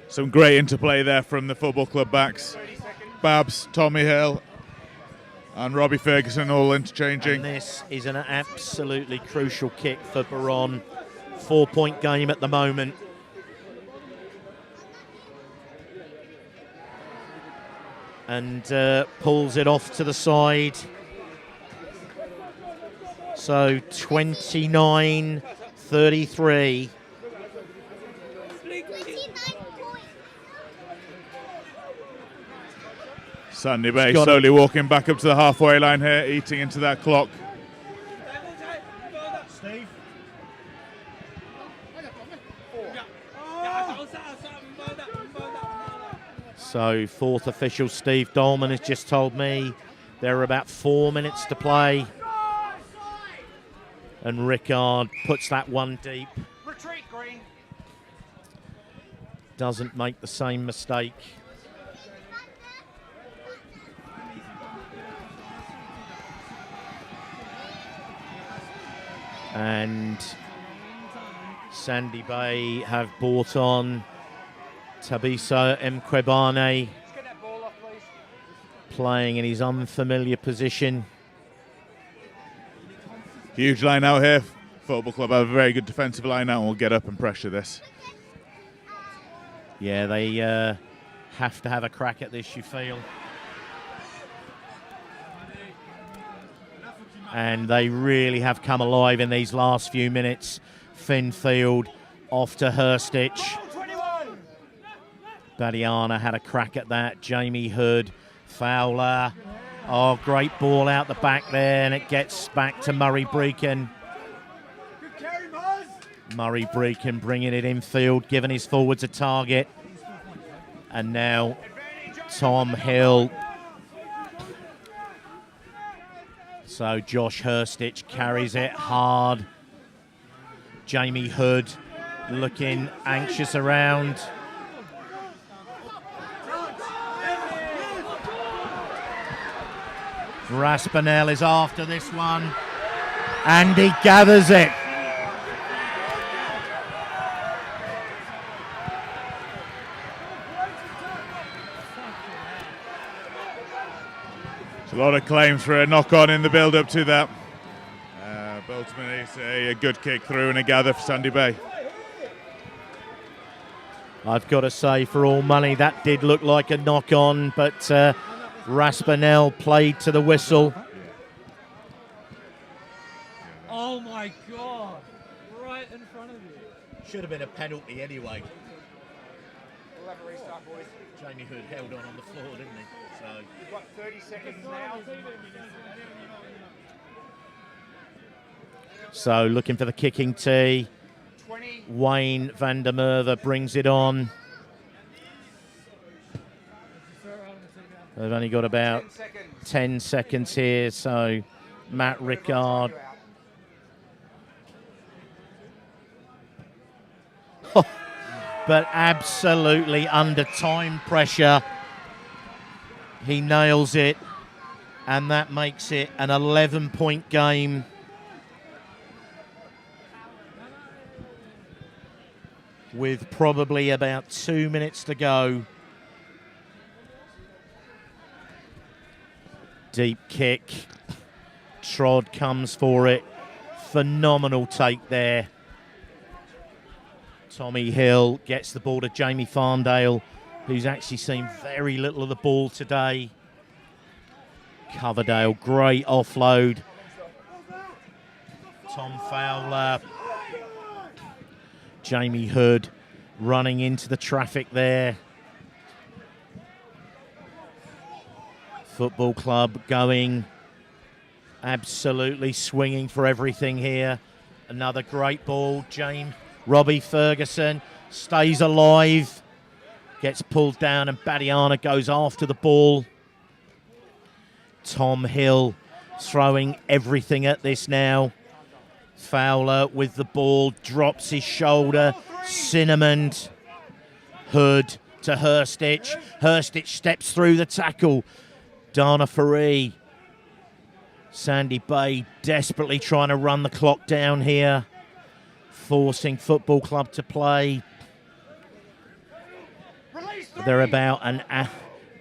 Some great interplay there from the Football Club backs. Babs, Tommy Hill, and Robbie Ferguson all interchanging. And this is an absolutely crucial kick for Baron. 4-point game at the moment. And pulls it off to the side. So 29-33. Sandy Bay slowly walking back up to the halfway line here, eating into that clock. Steve. So fourth official Steve Dolman has just told me there are about 4 minutes to play. And Rickard puts that one deep. Retreat, Green. Doesn't make the same mistake. And Sandy Bay have brought on Tabisa Mkwebane, playing in his unfamiliar position. Huge line out here. Football Club have a very good defensive line out and will get up and pressure this. Yeah, they have to have a crack at this, you feel. And they really have come alive in these last few minutes. Finfield off to Hurstich. Badiana had a crack at that. Jamie Hood, Fowler. Oh, great ball out the back there, and it gets back to Murray Breakin. Murray Breakin bringing it infield, giving his forwards a target. And now Tom Hill. So Josh Hurstich carries it hard. Jamie Hood looking anxious around. Raspinell is after this one, and he gathers it. It's a lot of claims for a knock-on in the build-up to that. But ultimately, it's a good kick through and a gather for Sandy Bay. I've got to say, for all money, that did look like a knock-on, but Raspinell played to the whistle. Oh my God! Right in front of you. Should have been a penalty anyway. We'll have a restart, boys. Jamie Hood held on the floor, didn't he? So We've got 30 seconds now. So looking for the kicking tee. 20. Wayne van der Merwe brings it on. They've only got about 10 seconds here, so Matt Rickard. But absolutely under time pressure. He nails it, and that makes it an 11-point game. With probably about 2 minutes to go. Deep kick. Trod comes for it. Phenomenal take there. Tommy Hill gets the ball to Jamie Farndale, who's actually seen very little of the ball today. Coverdale, great offload. Tom Fowler. Jamie Hood running into the traffic there. Football Club going absolutely swinging for everything here. Another great ball. Robbie Ferguson stays alive. Gets pulled down and Badiana goes after the ball. Tom Hill throwing everything at this now. Fowler with the ball, drops his shoulder. Cinnamon. Hood to Hurstich. Hurstich steps through the tackle. Dana Faree. Sandy Bay desperately trying to run the clock down here. Forcing Football Club to play. They're about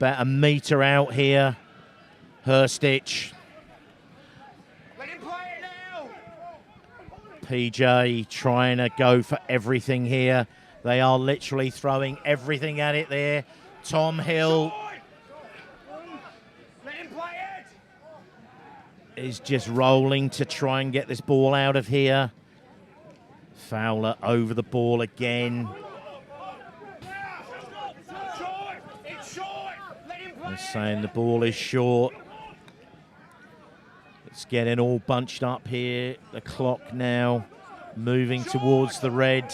a metre out here. Hurstich. PJ trying to go for everything here. They are literally throwing everything at it there. Tom Hill is just rolling to try and get this ball out of here. Fowler over the ball again. They're saying the ball is short. It's getting all bunched up here. The clock now moving towards the red.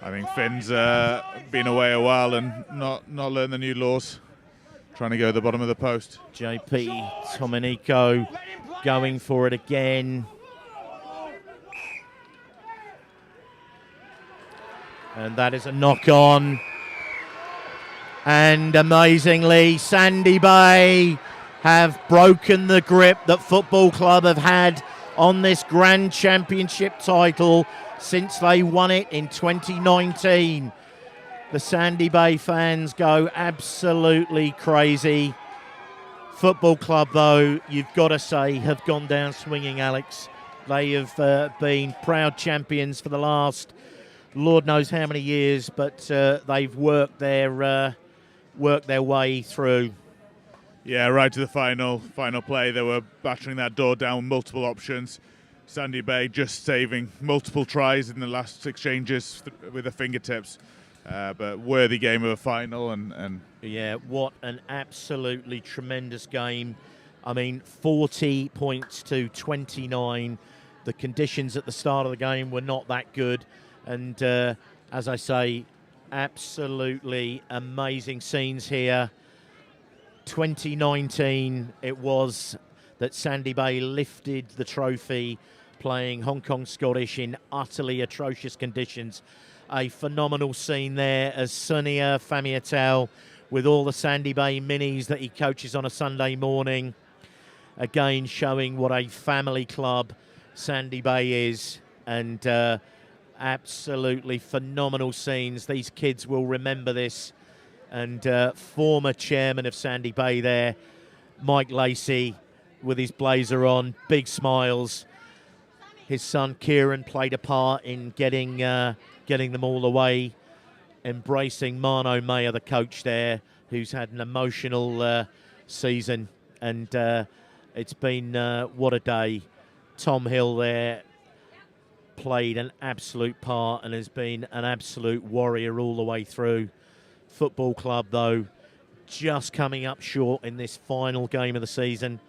I think Finn's been away a while and not learned the new laws. Trying to go to the bottom of the post. JP Tomanico going for it again. And that is a knock on. And amazingly, Sandy Bay have broken the grip that Football Club have had on this Grand Championship title since they won it in 2019. The Sandy Bay fans go absolutely crazy. Football Club, though, you've got to say, have gone down swinging, Alex. They have been proud champions for the last Lord knows how many years, but they've worked their way through. Yeah, right to the final play. They were battering that door down with multiple options. Sandy Bay just saving multiple tries in the last exchanges with the fingertips. But worthy game of a final. And yeah, what an absolutely tremendous game. I mean, 40 points to 29. The conditions at the start of the game were not that good. And as I say, absolutely amazing scenes here. 2019 it was that Sandy Bay lifted the trophy, playing Hong Kong Scottish in utterly atrocious conditions. A phenomenal scene there as Sonia Famiatel with all the Sandy Bay minis that he coaches on a Sunday morning. Again, showing what a family club Sandy Bay is, and absolutely phenomenal scenes. These kids will remember this. And former chairman of Sandy Bay there, Mike Lacey, with his blazer on, big smiles. His son Kieran played a part in getting them all the way, embracing Mano Mayer, the coach there, who's had an emotional season. And it's been what a day. Tom Hill there played an absolute part and has been an absolute warrior all the way through. Football Club, though, just coming up short in this final game of the season.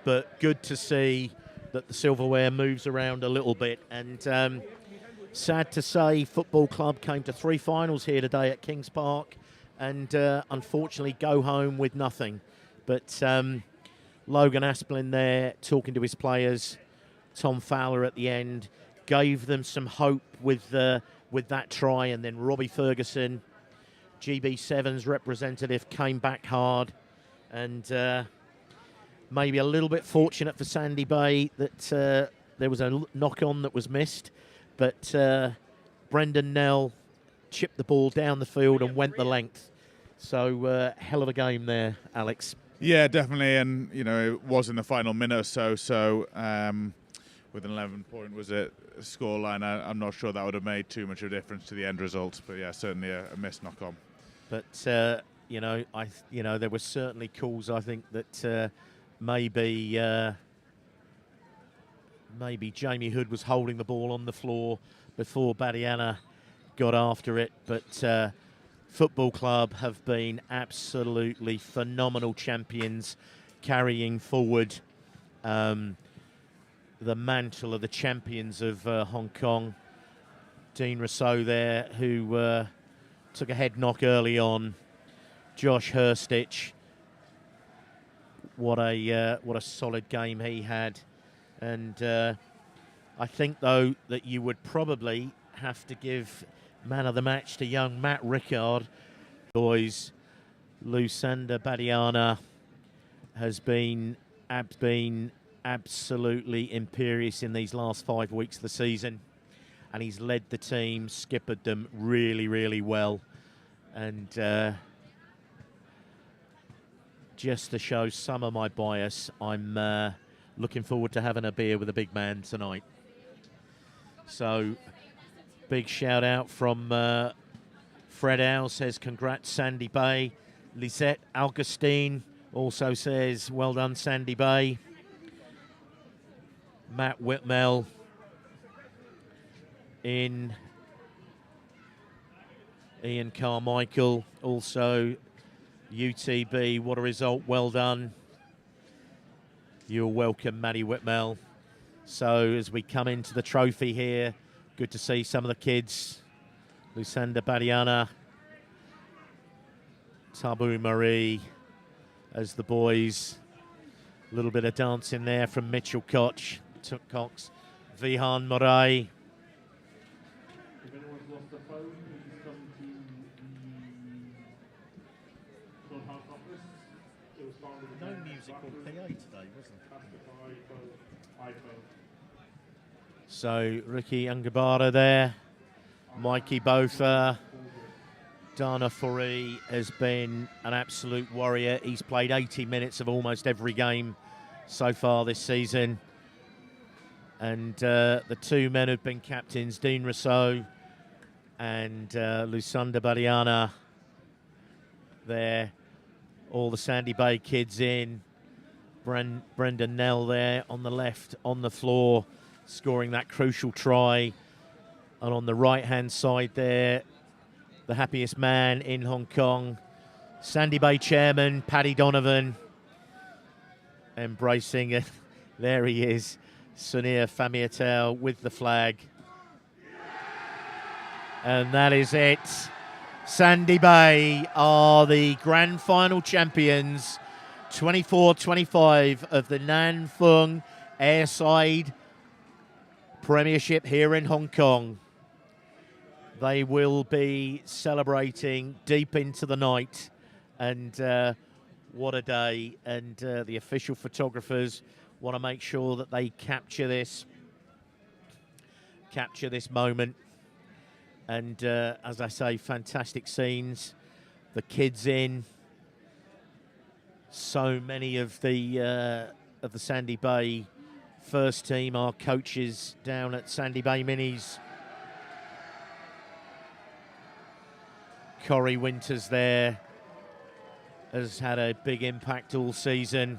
But good to see that the silverware moves around a little bit. And sad to say, Football Club came to 3 finals here today at Kings Park and unfortunately go home with nothing. But Logan Asplin there talking to his players. Tom Fowler at the end gave them some hope with that try, and then Robbie Ferguson, GB7's representative, came back hard, and maybe a little bit fortunate for Sandy Bay that there was a knock-on that was missed, but Brendan Nell chipped the ball down the field and went the length. So hell of a game there, Alex. yeah, definitely, and it was in the final minute or so. with an 11-point scoreline. I'm not sure that would have made too much of a difference to the end result. But yeah, certainly a missed knock-on. But there were certainly calls. I think that maybe Jamie Hood was holding the ball on the floor before Badiana got after it. But Football Club have been absolutely phenomenal champions, carrying forward the mantle of the champions of Hong Kong. Dean Rousseau there, who took a head knock early on. Josh Hurstich, what a solid game he had. And I think, though, that you would probably have to give man of the match to young Matt Rickard. Boys, Lucinda Badiana has been absolutely imperious in these last 5 weeks of the season, and he's led the team, skippered them really, really well. And just to show some of my bias, I'm looking forward to having a beer with a big man tonight. So, big shout out from Fred Owl, says congrats Sandy Bay. Lisette Augustine also says well done Sandy Bay. Matt Whitmell in. Ian Carmichael also. UTB, what a result, well done. You're welcome, Matty Whitmell. So as we come into the trophy here, good to see some of the kids. Lucinda Badiana, Tabu Marie, as the boys. A little bit of dancing there from Mitchell Cox, Vihan Morai. No musical PA today, wasn't it? So Ricky Ungabara there, Mikey Botha, Dana Furi has been an absolute warrior. He's played 80 minutes of almost every game so far this season. And the two men who've been captains, Dean Rousseau and Lucinda Badiana there. All the Sandy Bay kids in. Brendan Nell there on the left, on the floor, scoring that crucial try. And on the right-hand side there, the happiest man in Hong Kong, Sandy Bay chairman, Paddy Donovan, embracing it. There he is, Sunir Famiatel with the flag. And that is it. Sandy Bay are the grand final champions, 24-25 of the Nan Fung AIRSIDE Premiership here in Hong Kong. They will be celebrating deep into the night, and what a day. And the official photographers want to make sure that they capture this moment. And as I say, fantastic scenes. The kids in. So many of the Sandy Bay first team are coaches down at Sandy Bay Minis. Corey Winters there has had a big impact all season.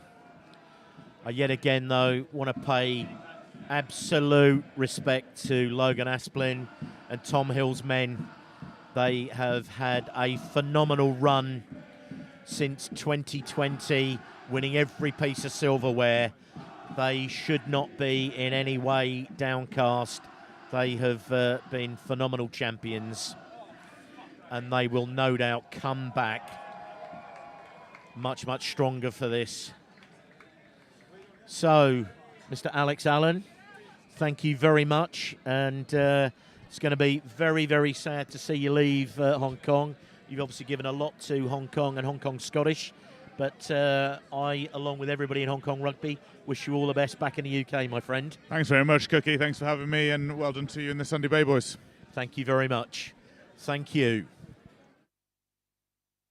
I yet again, though, want to pay absolute respect to Logan Asplin and Tom Hill's men. They have had a phenomenal run since 2020, winning every piece of silverware. They should not be in any way downcast. They have been phenomenal champions, and they will no doubt come back much, much stronger for this. So, Mr. Alex Allen, thank you very much, and it's going to be very, very sad to see you leave Hong Kong. You've obviously given a lot to Hong Kong and Hong Kong Scottish, but I, along with everybody in Hong Kong Rugby, wish you all the best back in the UK, my friend. Thanks very much, Cookie. Thanks for having me, and well done to you and the Sandy Bay boys. Thank you very much. Thank you.